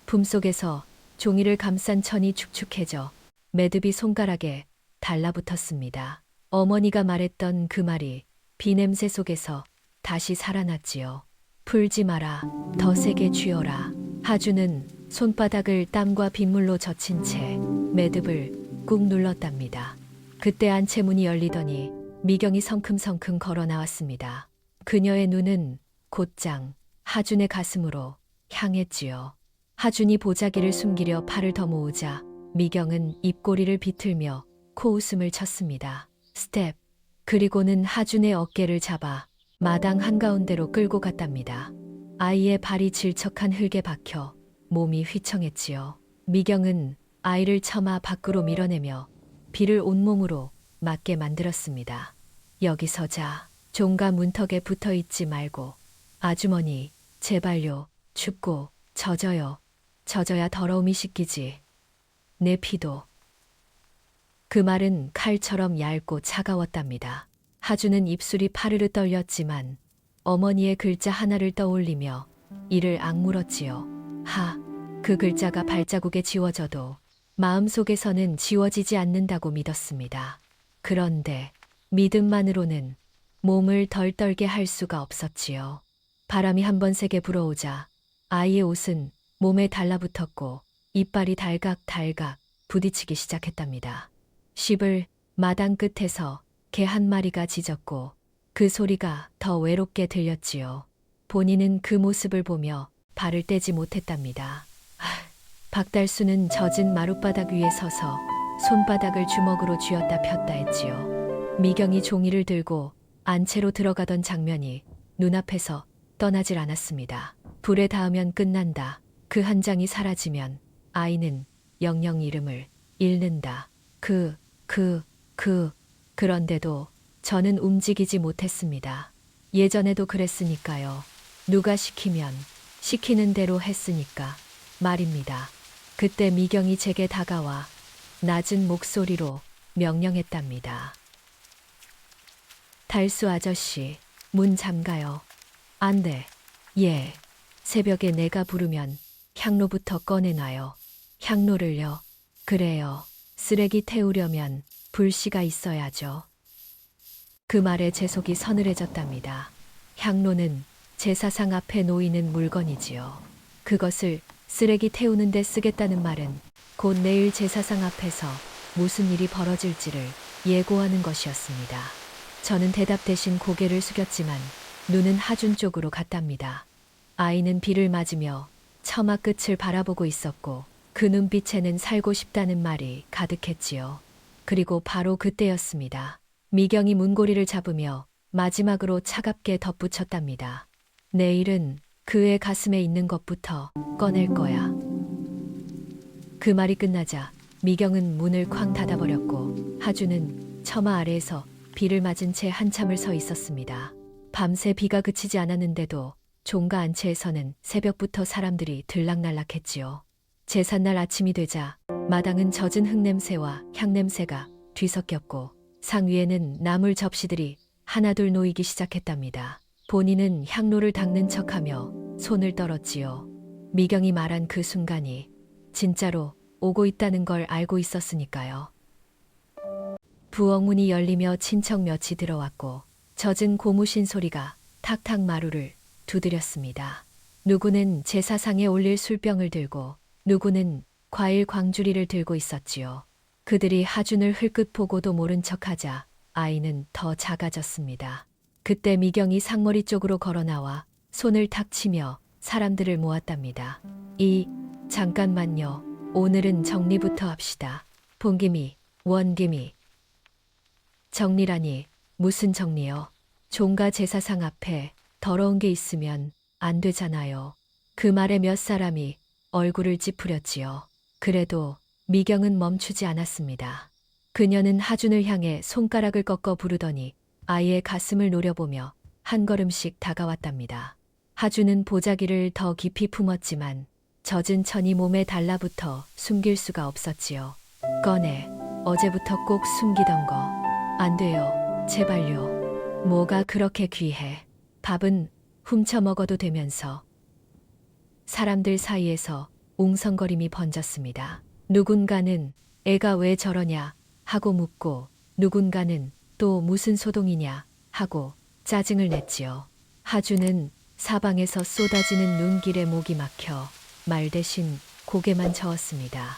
품속에서 종이를 감싼 천이 축축해져 매듭이 손가락에 달라붙었습니다. 어머니가 말했던 그 말이 비냄새 속에서 다시 살아났지요. 풀지 마라, 더 세게 쥐어라. 하주는 손바닥을 땀과 빗물로 젖힌 채 매듭을 꾹 눌렀답니다. 그때 안채문이 열리더니 미경이 성큼성큼 걸어 나왔습니다. 그녀의 눈은 곧장 하준의 가슴으로 향했지요. 하준이 보자기를 숨기려 팔을 더 모으자 미경은 입꼬리를 비틀며 코웃음을 쳤습니다. 스텝. 그리고는 하준의 어깨를 잡아 마당 한가운데로 끌고 갔답니다. 아이의 발이 질척한 흙에 박혀 몸이 휘청했지요. 미경은 아이를 처마 밖으로 밀어내며 비를 온몸으로 맞게 만들었습니다. 여기서 자. 종가 문턱에 붙어 있지 말고. 아주머니, 제발요. 춥고 젖어요. 젖어야 더러움이 씻기지. 내 피도. 그 말은 칼처럼 얇고 차가웠답니다. 하주는 입술이 파르르 떨렸지만 어머니의 글자 하나를 떠올리며 이를 악물었지요. 그 글자가 발자국에 지워져도 마음속에서는 지워지지 않는다고 믿었습니다. 그런데 믿음만으로는 몸을 덜 떨게 할 수가 없었지요. 바람이 한번 세게 불어오자 아이의 옷은 몸에 달라붙었고 이빨이 달각달각 부딪히기 시작했답니다. 씹을 마당 끝에서 개 한 마리가 짖었고 그 소리가 더 외롭게 들렸지요. 본인은 그 모습을 보며 발을 떼지 못했답니다. 박달수는 젖은 마룻바닥 위에 서서 손바닥을 주먹으로 쥐었다 폈다 했지요. 미경이 종이를 들고 안채로 들어가던 장면이 눈앞에서 떠나질 않았습니다. 불에 닿으면 끝난다. 그 한 장이 사라지면 아이는 영영 이름을 잃는다. 그런데도 저는 움직이지 못했습니다. 예전에도 그랬으니까요. 누가 시키면 시키는 대로 했으니까 말입니다. 그때 미경이 제게 다가와 낮은 목소리로 명령했답니다. 달수 아저씨, 문 잠가요. 안 돼. 예. 새벽에 내가 부르면 향로부터 꺼내놔요. 향로를요. 그래요. 쓰레기 태우려면 불씨가 있어야죠. 그 말에 제 속이 서늘해졌답니다. 향로는 제사상 앞에 놓이는 물건이지요. 그것을 쓰레기 태우는 데 쓰겠다는 말은 곧 내일 제사상 앞에서 무슨 일이 벌어질지를 예고하는 것이었습니다. 저는 대답 대신 고개를 숙였지만 눈은 하준 쪽으로 갔답니다. 아이는 비를 맞으며 처마 끝을 바라보고 있었고 그 눈빛에는 살고 싶다는 말이 가득했지요. 그리고 바로 그때였습니다. 미경이 문고리를 잡으며 마지막으로 차갑게 덧붙였답니다. 내일은 그의 가슴에 있는 것부터 꺼낼 거야. 그 말이 끝나자 미경은 문을 쾅 닫아버렸고 하주는 처마 아래에서 비를 맞은 채 한참을 서 있었습니다. 밤새 비가 그치지 않았는데도 종가 안채에서는 새벽부터 사람들이 들락날락했지요. 제삿날 아침이 되자 마당은 젖은 흙냄새와 향냄새가 뒤섞였고 상 위에는 나물 접시들이 하나둘 놓이기 시작했답니다. 본인은 향로를 닦는 척하며 손을 떨었지요. 미경이 말한 그 순간이 진짜로 오고 있다는 걸 알고 있었으니까요. 부엌 문이 열리며 친척 몇이 들어왔고 젖은 고무신 소리가 탁탁 마루를 두드렸습니다. 누구는 제사상에 올릴 술병을 들고 누구는 과일 광주리를 들고 있었지요. 그들이 하준을 흘끗 보고도 모른 척하자 아이는 더 작아졌습니다. 그때 미경이 상머리 쪽으로 걸어 나와 손을 탁 치며 사람들을 모았답니다. 잠깐만요. 오늘은 정리부터 합시다. 본김이, 원김이. 정리라니 무슨 정리요? 종가 제사상 앞에 더러운 게 있으면 안 되잖아요. 그 말에 몇 사람이 얼굴을 찌푸렸지요. 그래도 미경은 멈추지 않았습니다. 그녀는 하준을 향해 손가락을 꺾어 부르더니 아이의 가슴을 노려보며 한 걸음씩 다가왔답니다. 하주는 보자기를 더 깊이 품었지만 젖은 천이 몸에 달라붙어 숨길 수가 없었지요. 꺼내. 어제부터 꼭 숨기던 거. 안 돼요. 제발요. 뭐가 그렇게 귀해. 밥은 훔쳐 먹어도 되면서. 사람들 사이에서 웅성거림이 번졌습니다. 누군가는 애가 왜 저러냐 하고 묻고 누군가는 또 무슨 소동이냐 하고 짜증을 냈지요. 하주는 사방에서 쏟아지는 눈길에 목이 막혀 말 대신 고개만 저었습니다.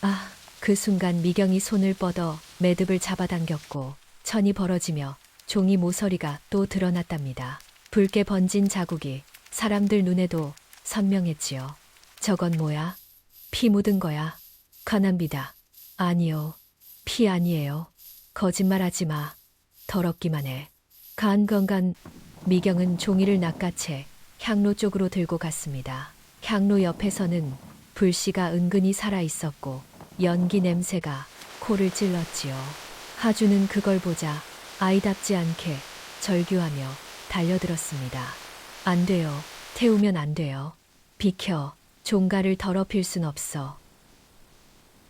아, 그 순간 미경이 손을 뻗어 매듭을 잡아당겼고 천이 벌어지며 종이 모서리가 또 드러났답니다. 붉게 번진 자국이 사람들 눈에도 선명했지요. 저건 뭐야? 피 묻은 거야. 가난비다. 아니요. 피 아니에요. 거짓말하지 마. 더럽기만 해. 간건간. 미경은 종이를 낚아채 향로 쪽으로 들고 갔습니다. 향로 옆에서는 불씨가 은근히 살아 있었고 연기 냄새가 코를 찔렀지요. 하주는 그걸 보자 아이답지 않게 절규하며 달려들었습니다. 안 돼요. 태우면 안 돼요. 비켜. 종가를 더럽힐 순 없어.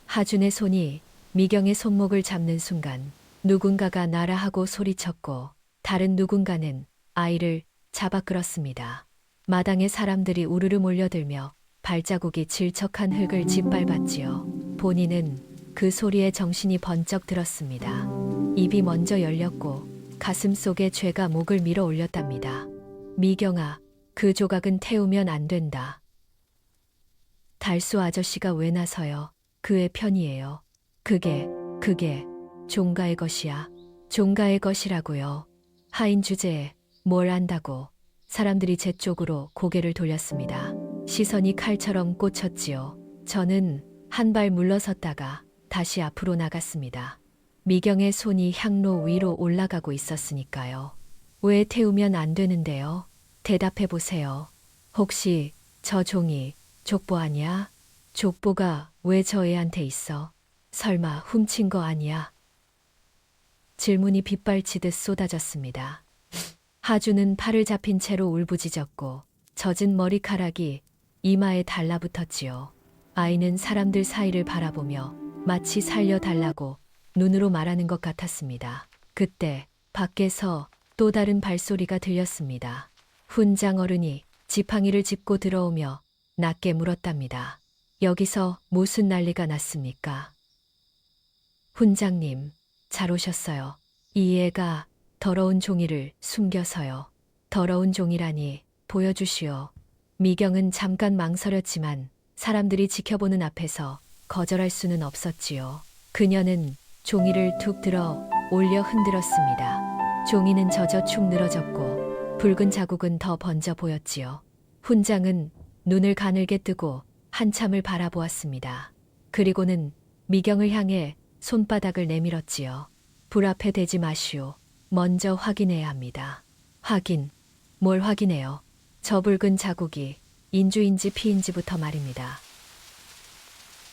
하준의 손이 미경의 손목을 잡는 순간 누군가가 나라 하고 소리쳤고 다른 누군가는 아이를 잡아 끌었습니다. 마당에 사람들이 우르르 몰려들며 발자국이 질척한 흙을 짓밟았지요. 본인은 그 소리에 정신이 번쩍 들었습니다. 입이 먼저 열렸고 가슴 속에 죄가 목을 밀어 올렸답니다. 미경아, 그 조각은 태우면 안 된다. 달수 아저씨가 왜 나서요? 그의 편이에요. 그게 종가의 것이야. 종가의 것이라고요. 하인 주제에 뭘 안다고. 사람들이 제 쪽으로 고개를 돌렸습니다. 시선이 칼처럼 꽂혔지요. 저는 한 발 물러섰다가 다시 앞으로 나갔습니다. 미경의 손이 향로 위로 올라가고 있었으니까요. 왜 태우면 안 되는데요? 대답해 보세요. 혹시 저 종이 족보 아니야? 족보가 왜 저 애한테 있어? 설마 훔친 거 아니야? 질문이 빗발치듯 쏟아졌습니다. 하주는 팔을 잡힌 채로 울부짖었고 젖은 머리카락이 이마에 달라붙었지요. 아이는 사람들 사이를 바라보며 마치 살려달라고 눈으로 말하는 것 같았습니다. 그때 밖에서 또 다른 발소리가 들렸습니다. 훈장 어른이 지팡이를 짚고 들어오며 낮게 물었답니다. 여기서 무슨 난리가 났습니까? 훈장님, 잘 오셨어요. 이 애가 더러운 종이를 숨겨서요. 더러운 종이라니 보여주시오. 미경은 잠깐 망설였지만 사람들이 지켜보는 앞에서 거절할 수는 없었지요. 그녀는 종이를 툭 들어 올려 흔들었습니다. 종이는 젖어 축 늘어졌고 붉은 자국은 더 번져 보였지요. 훈장은 눈을 가늘게 뜨고 한참을 바라보았습니다. 그리고는 미경을 향해 손바닥을 내밀었지요. 불 앞에 대지 마시오. 먼저 확인해야 합니다. 확인? 뭘 확인해요? 저 붉은 자국이 인주인지 피인지부터 말입니다.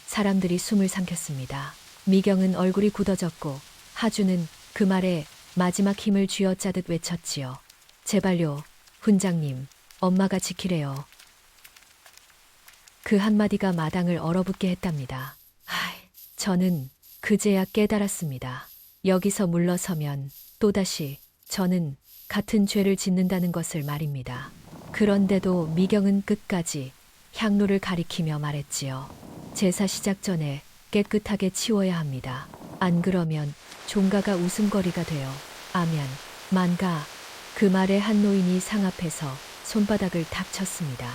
사람들이 숨을 삼켰습니다. 미경은 얼굴이 굳어졌고 하주는 그 말에 마지막 힘을 쥐어짜듯 외쳤지요. 제발요, 훈장님, 엄마가 지키래요. 그 한마디가 마당을 얼어붙게 했답니다. 저는 그제야 깨달았습니다. 여기서 물러서면 또다시 저는 같은 죄를 짓는다는 것을 말입니다. 그런데도 미경은 끝까지 향로를 가리키며 말했지요. 제사 시작 전에 깨끗하게 치워야 합니다. 안 그러면 종가가 웃음거리가 되어 아면, 만가. 그 말에 한 노인이 상 앞에서 손바닥을 탁 쳤습니다.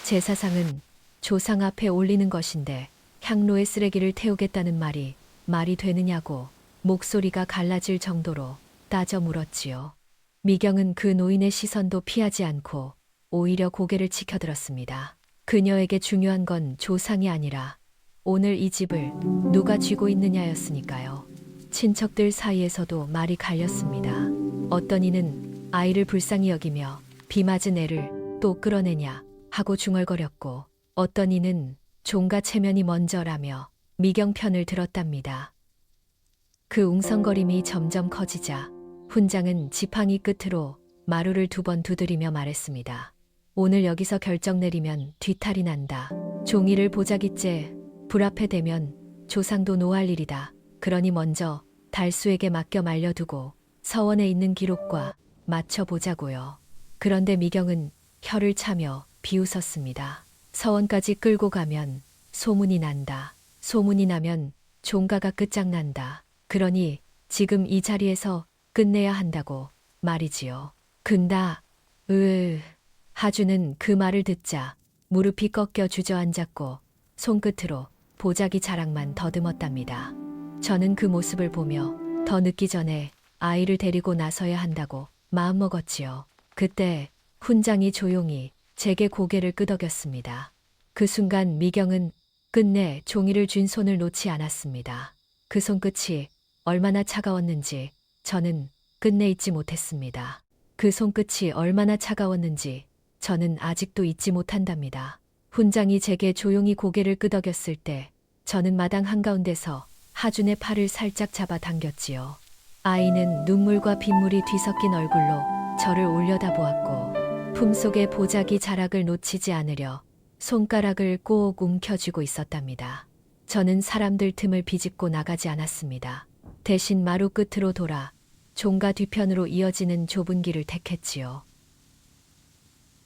제사상은 조상 앞에 올리는 것인데 향로에 쓰레기를 태우겠다는 말이 되느냐고 목소리가 갈라질 정도로 따져 물었지요. 미경은 그 노인의 시선도 피하지 않고 오히려 고개를 치켜들었습니다. 그녀에게 중요한 건 조상이 아니라 오늘 이 집을 누가 쥐고 있느냐였으니까요. 친척들 사이에서도 말이 갈렸습니다. 어떤 이는 아이를 불쌍히 여기며 비 맞은 애를 또 끌어내냐 하고 중얼거렸고 어떤 이는 종가 체면이 먼저라며 미경 편을 들었답니다. 그 웅성거림이 점점 커지자 훈장은 지팡이 끝으로 마루를 2번 두드리며 말했습니다. 오늘 여기서 결정 내리면 뒤탈이 난다. 종이를 보자기째 불 앞에 대면 조상도 노할 일이다. 그러니 먼저 달수에게 맡겨 말려두고 서원에 있는 기록과 맞춰보자고요. 그런데 미경은 혀를 차며 비웃었습니다. 서원까지 끌고 가면 소문이 난다. 소문이 나면 종가가 끝장난다. 그러니 지금 이 자리에서 끝내야 한다고 말이지요. 근다. 하주는 그 말을 듣자 무릎이 꺾여 주저앉았고 손끝으로 보자기 자락만 더듬었답니다. 저는 그 모습을 보며 더 늦기 전에 아이를 데리고 나서야 한다고 마음먹었지요. 그때 훈장이 조용히 제게 고개를 끄덕였습니다. 그 순간 미경은 끝내 종이를 쥔 손을 놓지 않았습니다. 그 손끝이 얼마나 차가웠는지 저는 끝내 잊지 못했습니다. 그 손끝이 얼마나 차가웠는지 저는 아직도 잊지 못한답니다. 훈장이 제게 조용히 고개를 끄덕였을 때 저는 마당 한가운데서 하준의 팔을 살짝 잡아 당겼지요. 아이는 눈물과 빗물이 뒤섞인 얼굴로 저를 올려다보았고 품속의 보자기 자락을 놓치지 않으려 손가락을 꼭 움켜쥐고 있었답니다. 저는 사람들 틈을 비집고 나가지 않았습니다. 대신 마루 끝으로 돌아 종가 뒤편으로 이어지는 좁은 길을 택했지요.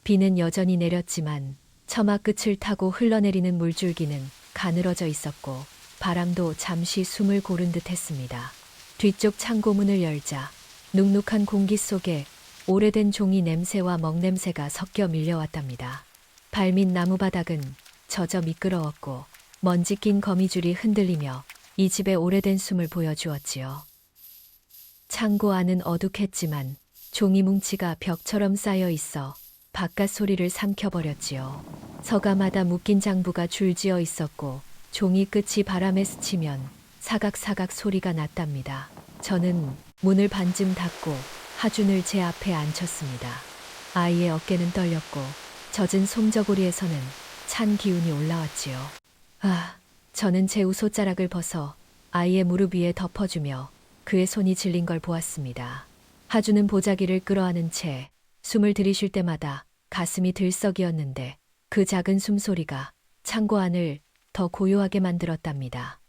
비는 여전히 내렸지만 처마 끝을 타고 흘러내리는 물줄기는 가늘어져 있었고 바람도 잠시 숨을 고른 듯 했습니다. 뒤쪽 창고문을 열자 눅눅한 공기 속에 오래된 종이 냄새와 먹냄새가 섞여 밀려왔답니다. 발밑 나무바닥은 젖어 미끄러웠고 먼지 낀 거미줄이 흔들리며 이 집의 오래된 숨을 보여주었지요. 창고 안은 어둑했지만 종이 뭉치가 벽처럼 쌓여 있어 바깥 소리를 삼켜버렸지요. 서가마다 묶인 장부가 줄지어 있었고 종이 끝이 바람에 스치면 사각사각 소리가 났답니다. 저는 문을 반쯤 닫고 하준을 제 앞에 앉혔습니다. 아이의 어깨는 떨렸고 젖은 솜저고리에서는 찬 기운이 올라왔지요. 저는 제 우소자락을 벗어 아이의 무릎 위에 덮어주며 그의 손이 질린 걸 보았습니다. 하준은 보자기를 끌어안은 채 숨을 들이쉴 때마다 가슴이 들썩이었는데 그 작은 숨소리가 창고 안을 더 고요하게 만들었답니다.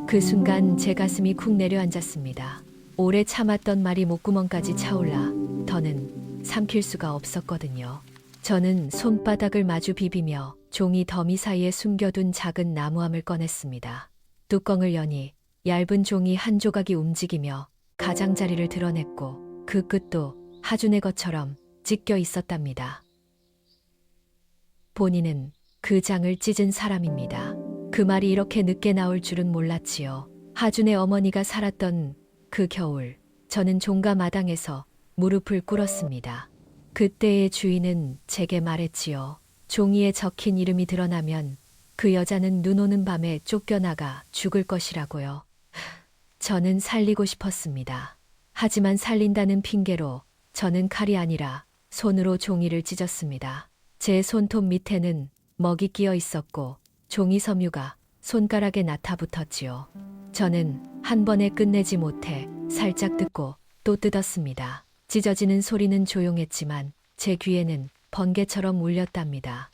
그 순간 제 가슴이 쿵 내려앉았습니다. 오래 참았던 말이 목구멍까지 차올라 더는 삼킬 수가 없었거든요. 저는 손바닥을 마주 비비며 종이 더미 사이에 숨겨둔 작은 나무함을 꺼냈습니다. 뚜껑을 여니 얇은 종이 한 조각이 움직이며 가장자리를 드러냈고 그 끝도 하준의 것처럼 찢겨 있었답니다. 본인은 그 장을 찢은 사람입니다. 그 말이 이렇게 늦게 나올 줄은 몰랐지요. 하준의 어머니가 살았던 그 겨울, 저는 종가 마당에서 무릎을 꿇었습니다. 그때의 주인은 제게 말했지요. 종이에 적힌 이름이 드러나면 그 여자는 눈 오는 밤에 쫓겨나가 죽을 것이라고요. 저는 살리고 싶었습니다. 하지만 살린다는 핑계로 저는 칼이 아니라 손으로 종이를 찢었습니다. 제 손톱 밑에는 먹이 끼어 있었고 종이 섬유가 손가락에 나타붙었지요. 저는 한 번에 끝내지 못해 살짝 뜯고 또 뜯었습니다. 찢어지는 소리는 조용했지만 제 귀에는 번개처럼 울렸답니다.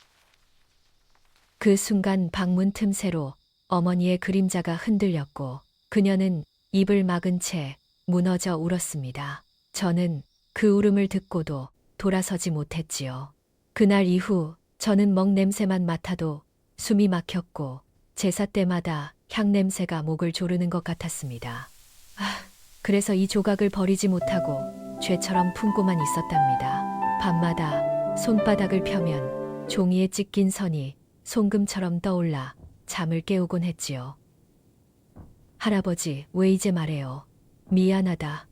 그 순간 방문 틈새로 어머니의 그림자가 흔들렸고 그녀는 입을 막은 채 무너져 울었습니다. 저는 그 울음을 듣고도 돌아서지 못했지요. 그날 이후 저는 먹 냄새만 맡아도 숨이 막혔고 제사 때마다 향 냄새가 목을 조르는 것 같았습니다. 그래서 이 조각을 버리지 못하고 죄처럼 품고만 있었답니다. 밤마다 손바닥을 펴면 종이에 찢긴 선이 송금처럼 떠올라 잠을 깨우곤 했지요. 할아버지, 왜 이제 말해요? 미안하다.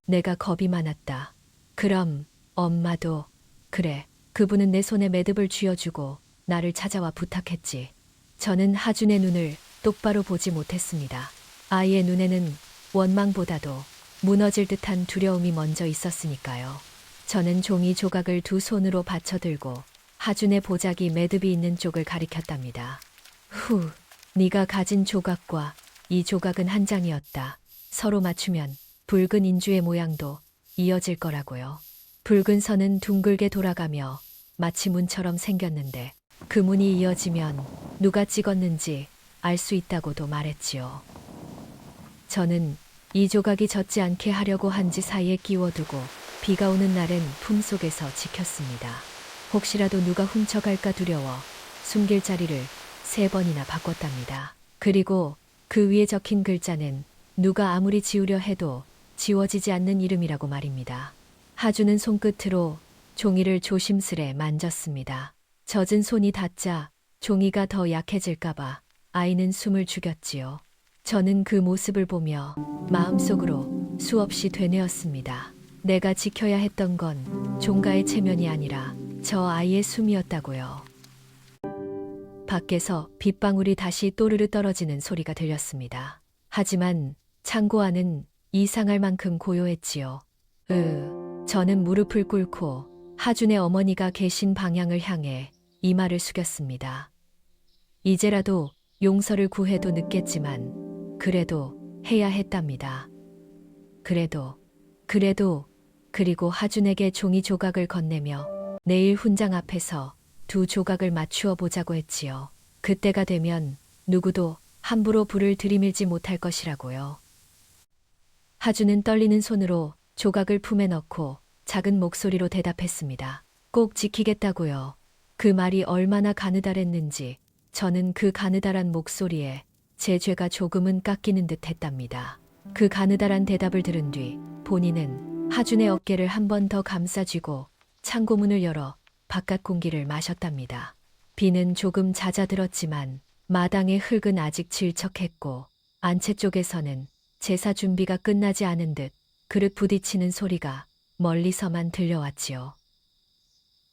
내가 겁이 많았다. 그럼 엄마도. 그래, 그분은 내 손에 매듭을 쥐어주고 나를 찾아와 부탁했지. 저는 하준의 눈을 똑바로 보지 못했습니다. 아이의 눈에는 원망보다도 무너질 듯한 두려움이 먼저 있었으니까요. 저는 종이 조각을 두 손으로 받쳐들고 하준의 보자기 매듭이 있는 쪽을 가리켰답니다. 네가 가진 조각과 이 조각은 한 장이었다. 서로 맞추면 붉은 인주의 모양도 이어질 거라고요. 붉은 선은 둥글게 돌아가며 마치 문처럼 생겼는데 그 문이 이어지면 누가 찍었는지 알 수 있다고도 말했지요. 저는 이 조각이 젖지 않게 하려고 한지 사이에 끼워두고 비가 오는 날엔 품속에서 지켰습니다. 혹시라도 누가 훔쳐갈까 두려워 숨길 자리를 3번이나 바꿨답니다. 그리고 그 위에 적힌 글자는 누가 아무리 지우려 해도 지워지지 않는 이름이라고 말입니다. 하주는 손끝으로 종이를 조심스레 만졌습니다. 젖은 손이 닿자 종이가 더 약해질까봐 아이는 숨을 죽였지요. 저는 그 모습을 보며 마음속으로 수없이 되뇌었습니다. 내가 지켜야 했던 건 종가의 체면이 아니라 저 아이의 숨이었다고요. 밖에서 빗방울이 다시 또르르 떨어지는 소리가 들렸습니다. 하지만 창고 안은 이상할 만큼 고요했지요. 저는 무릎을 꿇고 하준의 어머니가 계신 방향을 향해 이마를 숙였습니다. 이제라도 용서를 구해도 늦겠지만 그래도 해야 했답니다. 그리고 하준에게 종이 조각을 건네며 내일 훈장 앞에서 2 조각을 맞추어 보자고 했지요. 그때가 되면 누구도 함부로 불을 들이밀지 못할 것이라고요. 하준은 떨리는 손으로 조각을 품에 넣고 작은 목소리로 대답했습니다. 꼭 지키겠다고요. 그 말이 얼마나 가느다랬는지 저는 그 가느다란 목소리에 제 죄가 조금은 깎이는 듯 했답니다. 그 가느다란 대답을 들은 뒤 본인은 하준의 어깨를 한 번 더 감싸쥐고 창고문을 열어 바깥 공기를 마셨답니다. 비는 조금 잦아들었지만 마당의 흙은 아직 질척했고 안채 쪽에서는 제사 준비가 끝나지 않은 듯 그릇 부딪히는 소리가 멀리서만 들려왔지요.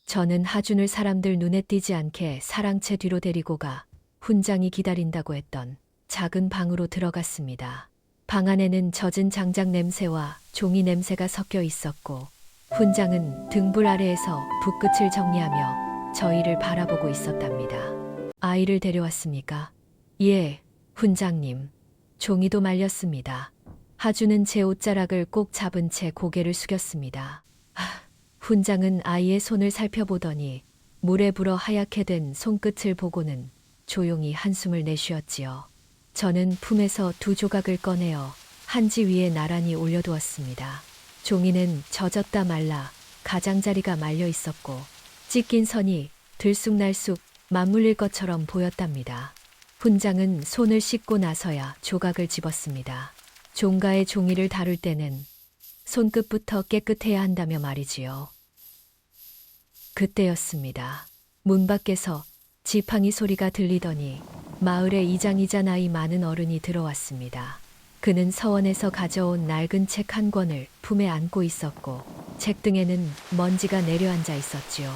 저는 하준을 사람들 눈에 띄지 않게 사랑채 뒤로 데리고 가 훈장이 기다린다고 했던 작은 방으로 들어갔습니다. 방 안에는 젖은 장작 냄새와 종이 냄새가 섞여 있었고 훈장은 등불 아래에서 붓끝을 정리하며 저희를 바라보고 있었답니다. 아이를 데려왔습니까? 예, 훈장님. 종이도 말렸습니다. 하준은 제 옷자락을 꼭 잡은 채 고개를 숙였습니다. 훈장은 아이의 손을 살펴보더니 물에 불어 하얗게 된 손끝을 보고는 조용히 한숨을 내쉬었지요. 저는 품에서 2 조각을 꺼내어 한지 위에 나란히 올려두었습니다. 종이는 젖었다 말라 가장자리가 말려 있었고 찢긴 선이 들쑥날쑥 맞물릴 것처럼 보였답니다. 훈장은 손을 씻고 나서야 조각을 집었습니다. 종가의 종이를 다룰 때는 손끝부터 깨끗해야 한다며 말이지요. 그때였습니다. 문 밖에서 지팡이 소리가 들리더니 마을의 이장이자 나이 많은 어른이 들어왔습니다. 그는 서원에서 가져온 낡은 책 한 권을 품에 안고 있었고 책 등에는 먼지가 내려앉아 있었지요.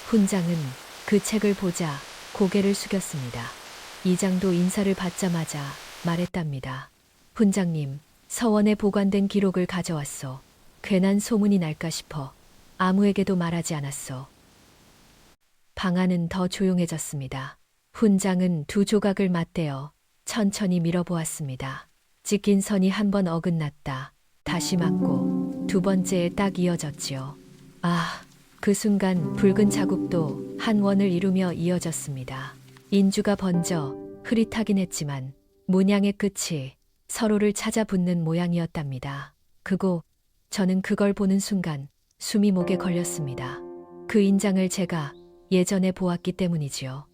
훈장은 그 책을 보자 고개를 숙였습니다. 이장도 인사를 받자마자 말했답니다. 훈장님, 서원에 보관된 기록을 가져왔소. 괜한 소문이 날까 싶어 아무에게도 말하지 않았소. 방 안은 더 조용해졌습니다. 훈장은 2 조각을 맞대어 천천히 밀어보았습니다. 찢긴 선이 한 번 어긋났다. 다시 맞고 2 번째에 딱 이어졌지요. 그 순간 붉은 자국도 한 원을 이루며 이어졌습니다. 인주가 번져 흐릿하긴 했지만 문양의 끝이 서로를 찾아붙는 모양이었답니다. 저는 그걸 보는 순간 숨이 목에 걸렸습니다. 그 인장을 제가 예전에 보았기 때문이지요.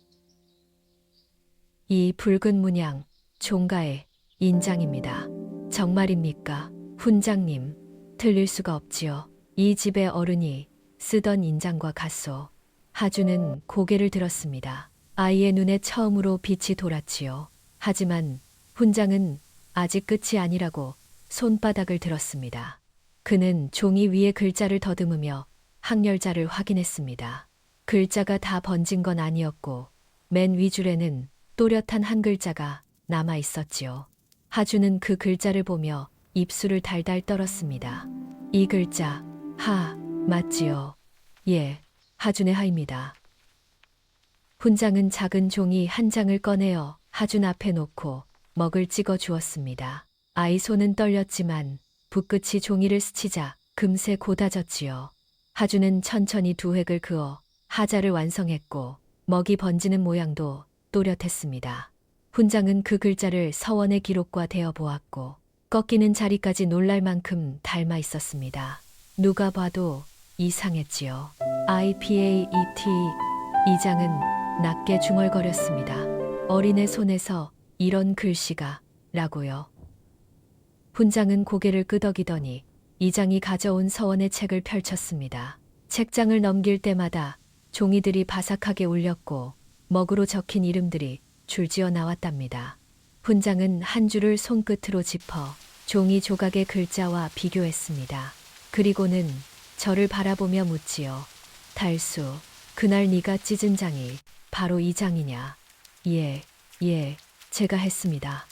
이 붉은 문양, 종가의 인장입니다. 정말입니까? 훈장님, 틀릴 수가 없지요. 이 집의 어른이 쓰던 인장과 같소. 하주는 고개를 들었습니다. 아이의 눈에 처음으로 빛이 돌았지요. 하지만 훈장은 아직 끝이 아니라고 손바닥을 들었습니다. 그는 종이 위에 글자를 더듬으며 항렬자를 확인했습니다. 글자가 다 번진 건 아니었고 맨 윗줄에는 또렷한 한 글자가 남아 있었지요. 하주는 그 글자를 보며 입술을 달달 떨었습니다. 이 글자, 하, 맞지요? 예, 하준의 하입니다. 훈장은 작은 종이 한 장을 꺼내어 하준 앞에 놓고 먹을 찍어 주었습니다. 아이 손은 떨렸지만 붓끝이 종이를 스치자 금세 고다졌지요. 하준은 천천히 2 획을 그어 하자를 완성했고 먹이 번지는 모양도 또렷했습니다. 훈장은 그 글자를 서원의 기록과 대어 보았고 꺾이는 자리까지 놀랄 만큼 닮아 있었습니다. 누가 봐도 이상했지요. IPAET 이장은 낮게 중얼거렸습니다. 어린애 손에서 이런 글씨가 라고요. 훈장은 고개를 끄덕이더니 이장이 가져온 서원의 책을 펼쳤습니다. 책장을 넘길 때마다 종이들이 바삭하게 울렸고 먹으로 적힌 이름들이 줄지어 나왔답니다. 훈장은 한 줄을 손끝으로 짚어 종이 조각의 글자와 비교했습니다. 그리고는 저를 바라보며 묻지요. 달수, 그날 네가 찢은 장이 바로 이 장이냐? 예, 제가 했습니다.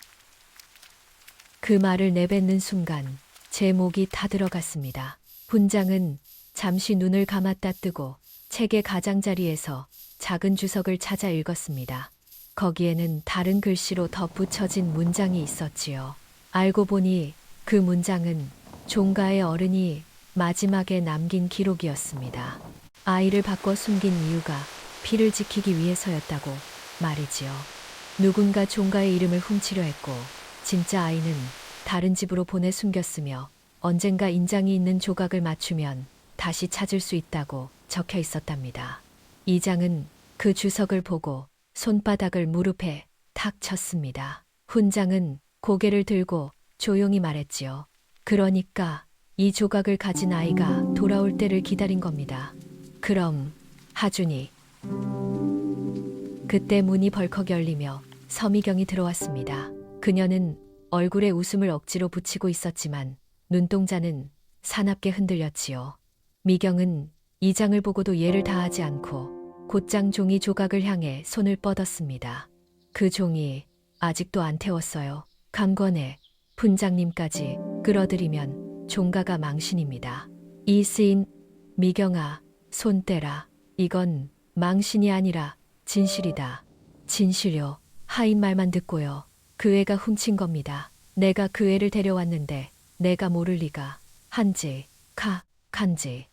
그 말을 내뱉는 순간 제 목이 타들어갔습니다. 훈장은 잠시 눈을 감았다 뜨고 책의 가장자리에서 작은 주석을 찾아 읽었습니다. 거기에는 다른 글씨로 덧붙여진 문장이 있었지요. 알고 보니 그 문장은 종가의 어른이 마지막에 남긴 기록이었습니다. 아이를 바꿔 숨긴 이유가 피를 지키기 위해서였다고 말이지요. 누군가 종가의 이름을 훔치려 했고 진짜 아이는 다른 집으로 보내 숨겼으며 언젠가 인장이 있는 조각을 맞추면 다시 찾을 수 있다고 적혀 있었답니다. 이장은 그 주석을 보고 손바닥을 무릎에 탁 쳤습니다. 훈장은 고개를 들고 조용히 말했지요. 그러니까 이 조각을 가진 아이가 돌아올 때를 기다린 겁니다. 그럼 하준이. 그때 문이 벌컥 열리며 서미경이 들어왔습니다. 그녀는 얼굴에 웃음을 억지로 붙이고 있었지만 눈동자는 사납게 흔들렸지요. 미경은 이장을 보고도 예를 다하지 않고 곧장 종이 조각을 향해 손을 뻗었습니다. 그 종이 아직도 안 태웠어요. 감건에 분장님까지 끌어들이면 종가가 망신입니다. 이 쓰인 미경아, 손 떼라. 이건 망신이 아니라 진실이다. 진실요. 하인 말만 듣고요. 그 애가 훔친 겁니다. 내가 그 애를 데려왔는데 내가 모를 리가. 간지.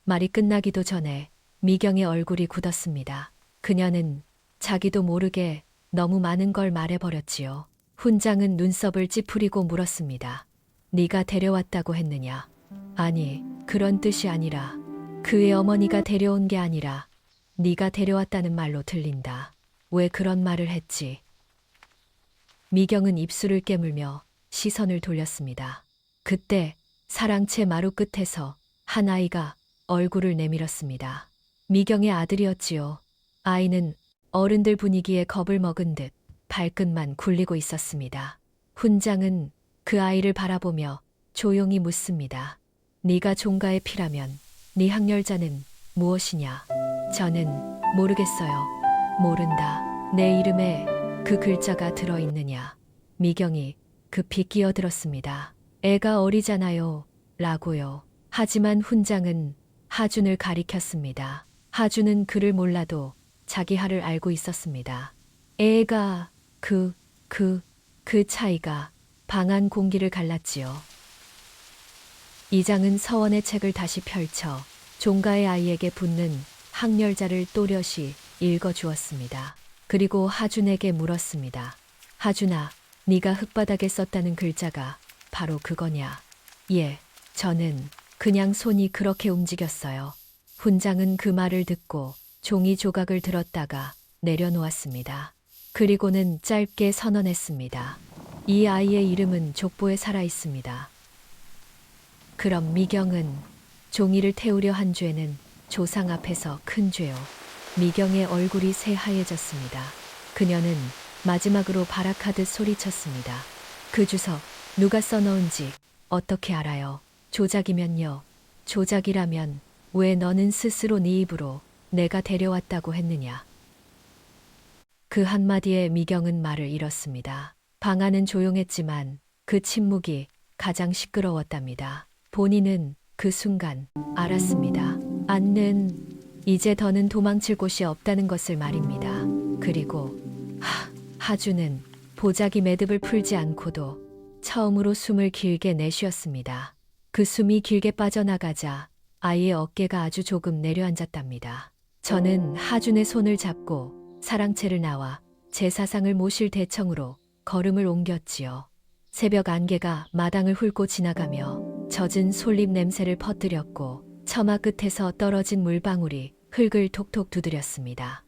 말이 끝나기도 전에 미경의 얼굴이 굳었습니다. 그녀는 자기도 모르게 너무 많은 걸 말해버렸지요. 훈장은 눈썹을 찌푸리고 물었습니다. 네가 데려왔다고 했느냐? 아니, 그런 뜻이 아니라 그의 어머니가 데려온 게 아니라 네가 데려왔다는 말로 들린다. 왜 그런 말을 했지? 미경은 입술을 깨물며 시선을 돌렸습니다. 그때 사랑채 마루 끝에서 한 아이가 얼굴을 내밀었습니다. 미경의 아들이었지요. 아이는 어른들 분위기에 겁을 먹은 듯 발끝만 굴리고 있었습니다. 훈장은 그 아이를 바라보며 조용히 묻습니다. 네가 종가의 피라면 네 학렬자는 무엇이냐? 저는 모르겠어요. 모른다. 내 이름에 그 글자가 들어있느냐? 미경이 급히 끼어들었습니다. 애가 어리잖아요. 라고요. 하지만 훈장은 하준을 가리켰습니다. 하준은 그를 몰라도 자기 하를 알고 있었습니다. 애가 그 차이가 방안 공기를 갈랐지요. 이장은 서원의 책을 다시 펼쳐 종가의 아이에게 붙는 학렬자를 또렷이 읽어주었습니다. 그리고 하준에게 물었습니다. 하준아, 네가 흙바닥에 썼다는 글자가 바로 그거냐? 예, 저는 그냥 손이 그렇게 움직였어요. 훈장은 그 말을 듣고 종이 조각을 들었다가 내려놓았습니다. 그리고는 짧게 선언했습니다. 이 아이의 이름은 족보에 살아 있습니다. 그럼 미경은 종이를 태우려 한 죄는 조상 앞에서 큰 죄요. 미경의 얼굴이 새하얘졌습니다. 그녀는 마지막으로 발악하듯 소리쳤습니다. 그 주석 누가 써넣은지 어떻게 알아요? 조작이면요. 조작이라면 왜 너는 스스로 네 입으로 내가 데려왔다고 했느냐? 그 한마디에 미경은 말을 잃었습니다. 방 안은 조용했지만 그 침묵이 가장 시끄러웠답니다. 본인은 그 순간 알았습니다. 안는 이제 더는 도망칠 곳이 없다는 것을 말입니다. 그리고 하준은 보자기 매듭을 풀지 않고도 처음으로 숨을 길게 내쉬었습니다. 그 숨이 길게 빠져나가자 아이의 어깨가 아주 조금 내려앉았답니다. 저는 하준의 손을 잡고 사랑채를 나와 제사상을 모실 대청으로 걸음을 옮겼지요. 새벽 안개가 마당을 훑고 지나가며 젖은 솔잎 냄새를 퍼뜨렸고 처마 끝에서 떨어진 물방울이 흙을 톡톡 두드렸습니다.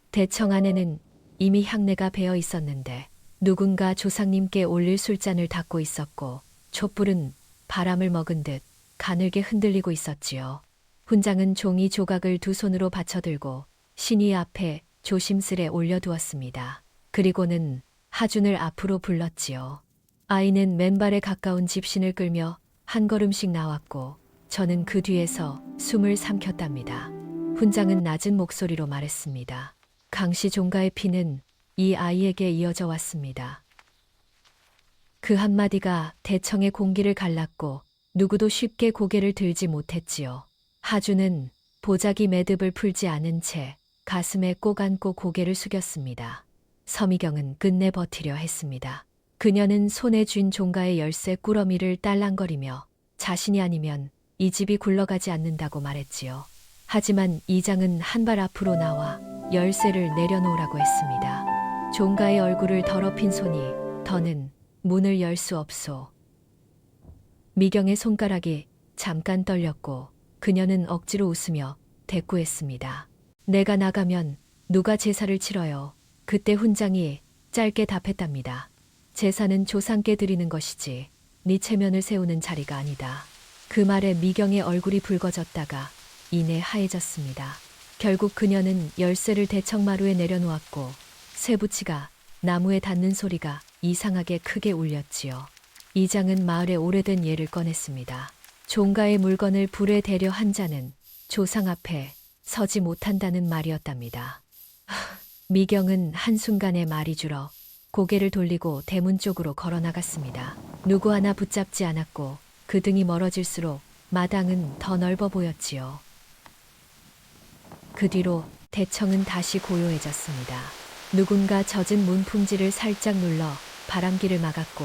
대청 안에는 이미 향내가 배어 있었는데 누군가 조상님께 올릴 술잔을 닦고 있었고 촛불은 바람을 먹은 듯 가늘게 흔들리고 있었지요. 훈장은 종이 조각을 두 손으로 받쳐들고 신이 앞에 조심스레 올려두었습니다. 그리고는 하준을 앞으로 불렀지요. 아이는 맨발에 가까운 집신을 끌며 한 걸음씩 나왔고 저는 그 뒤에서 숨을 삼켰답니다. 훈장은 낮은 목소리로 말했습니다. 강씨 종가의 피는 이 아이에게 이어져 왔습니다. 그 한마디가 대청의 공기를 갈랐고 누구도 쉽게 고개를 들지 못했지요. 하준은 보자기 매듭을 풀지 않은 채 가슴에 꼭 안고 고개를 숙였습니다. 서미경은 끝내 버티려 했습니다. 그녀는 손에 쥔 종가의 열쇠 꾸러미를 딸랑거리며 자신이 아니면 이 집이 굴러가지 않는다고 말했지요. 하지만 이장은 한 발 앞으로 나와 열쇠를 내려놓으라고 했습니다. 종가의 얼굴을 더럽힌 손이 더는 문을 열 수 없소. 미경의 손가락이 잠깐 떨렸고 그녀는 억지로 웃으며 대꾸했습니다. 내가 나가면 누가 제사를 치러요. 그때 훈장이 짧게 답했답니다. 제사는 조상께 드리는 것이지 네 체면을 세우는 자리가 아니다. 그 말에 미경의 얼굴이 붉어졌다가 이내 하얘졌습니다. 결국 그녀는 열쇠를 대청마루에 내려놓았고 쇠붙이가 나무에 닿는 소리가 이상하게 크게 울렸지요. 이장은 마을의 오래된 예를 꺼냈습니다. 종가의 물건을 불에 대려 한 자는 조상 앞에 서지 못한다는 말이었답니다. 미경은 한순간에 말이 줄어 고개를 돌리고 대문 쪽으로 걸어 나갔습니다. 누구 하나 붙잡지 않았고 그 등이 멀어질수록 마당은 더 넓어 보였지요. 그 뒤로 대청은 다시 고요해졌습니다. 누군가 젖은 문풍지를 살짝 눌러 바람기를 막았고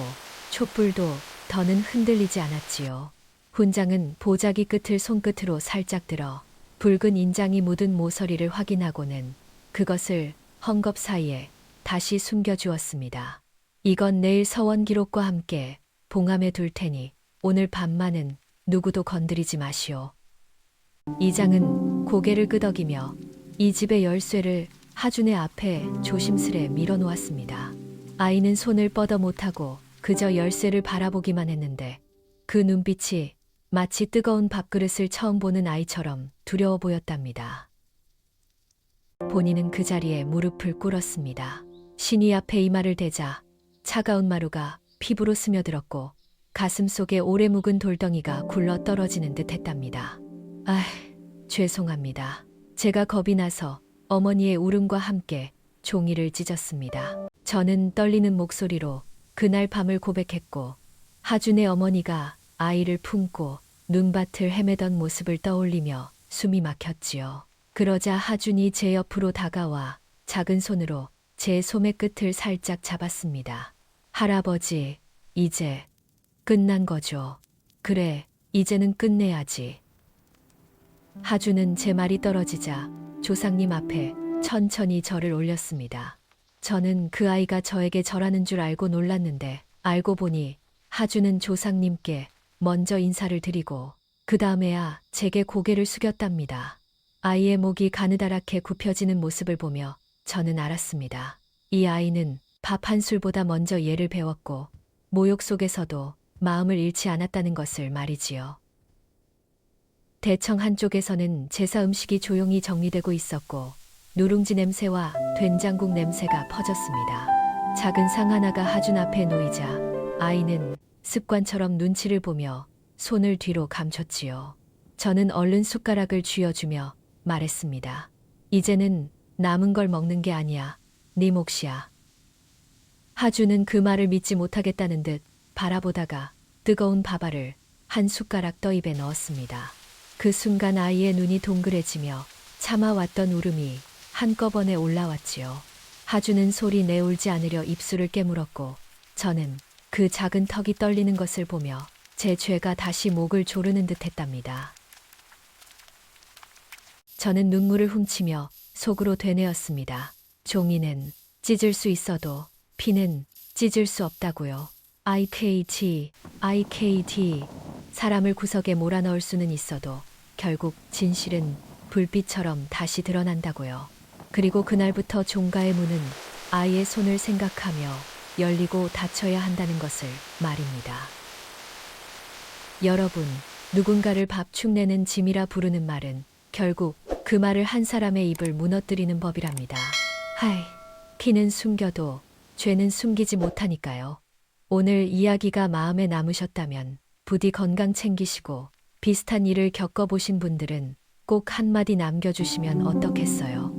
촛불도 더는 흔들리지 않았지요. 훈장은 보자기 끝을 손끝으로 살짝 들어 붉은 인장이 묻은 모서리를 확인하고는 그것을 헝겊 사이에 다시 숨겨주었습니다. 이건 내일 서원 기록과 함께 봉함에 둘 테니 오늘 밤만은 누구도 건드리지 마시오. 이장은 고개를 끄덕이며 이 집의 열쇠를 하준의 앞에 조심스레 밀어놓았습니다. 아이는 손을 뻗어 못하고 그저 열쇠를 바라보기만 했는데 그 눈빛이 마치 뜨거운 밥그릇을 처음 보는 아이처럼 두려워 보였답니다. 본인은 그 자리에 무릎을 꿇었습니다. 신이 앞에 이마를 대자 차가운 마루가 피부로 스며들었고 가슴 속에 오래 묵은 돌덩이가 굴러 떨어지는 듯 했답니다. 죄송합니다. 제가 겁이 나서 어머니의 울음과 함께 종이를 찢었습니다. 저는 떨리는 목소리로 그날 밤을 고백했고 하준의 어머니가 아이를 품고 눈밭을 헤매던 모습을 떠올리며 숨이 막혔지요. 그러자 하준이 제 옆으로 다가와 작은 손으로 제 소매 끝을 살짝 잡았습니다. 할아버지, 이제 끝난 거죠. 그래, 이제는 끝내야지. 하준은 제 말이 떨어지자 조상님 앞에 천천히 절을 올렸습니다. 저는 그 아이가 저에게 절하는 줄 알고 놀랐는데 알고 보니 하준은 조상님께 먼저 인사를 드리고 그 다음에야 제게 고개를 숙였답니다. 아이의 목이 가느다랗게 굽혀지는 모습을 보며 저는 알았습니다. 이 아이는 밥 한 술보다 먼저 예를 배웠고 모욕 속에서도 마음을 잃지 않았다는 것을 말이지요. 대청 한쪽에서는 제사 음식이 조용히 정리되고 있었고 누룽지 냄새와 된장국 냄새가 퍼졌습니다. 작은 상 하나가 하준 앞에 놓이자 아이는 습관처럼 눈치를 보며 손을 뒤로 감췄지요. 저는 얼른 숟가락을 쥐어주며 말했습니다. 이제는 남은 걸 먹는 게 아니야. 네 몫이야. 하준은 그 말을 믿지 못하겠다는 듯 바라보다가 뜨거운 밥알을 한 숟가락 떠 입에 넣었습니다. 그 순간 아이의 눈이 동그래지며 참아왔던 울음이 한꺼번에 올라왔지요. 하준은 소리 내 울지 않으려 입술을 깨물었고 저는 그 작은 턱이 떨리는 것을 보며 제 죄가 다시 목을 조르는 듯 했답니다. 저는 눈물을 훔치며 속으로 되뇌었습니다. 종이는 찢을 수 있어도 피는 찢을 수 없다고요. IKT. 사람을 구석에 몰아넣을 수는 있어도 결국 진실은 불빛처럼 다시 드러난다고요. 그리고 그날부터 종가의 문은 아이의 손을 생각하며 열리고 닫혀야 한다는 것을 말입니다. 여러분, 누군가를 밥축내는 짐이라 부르는 말은 결국 그 말을 한 사람의 입을 무너뜨리는 법이랍니다. 하이, 피는 숨겨도 죄는 숨기지 못하니까요. 오늘 이야기가 마음에 남으셨다면 부디 건강 챙기시고 비슷한 일을 겪어보신 분들은 꼭 한마디 남겨주시면 어떻겠어요?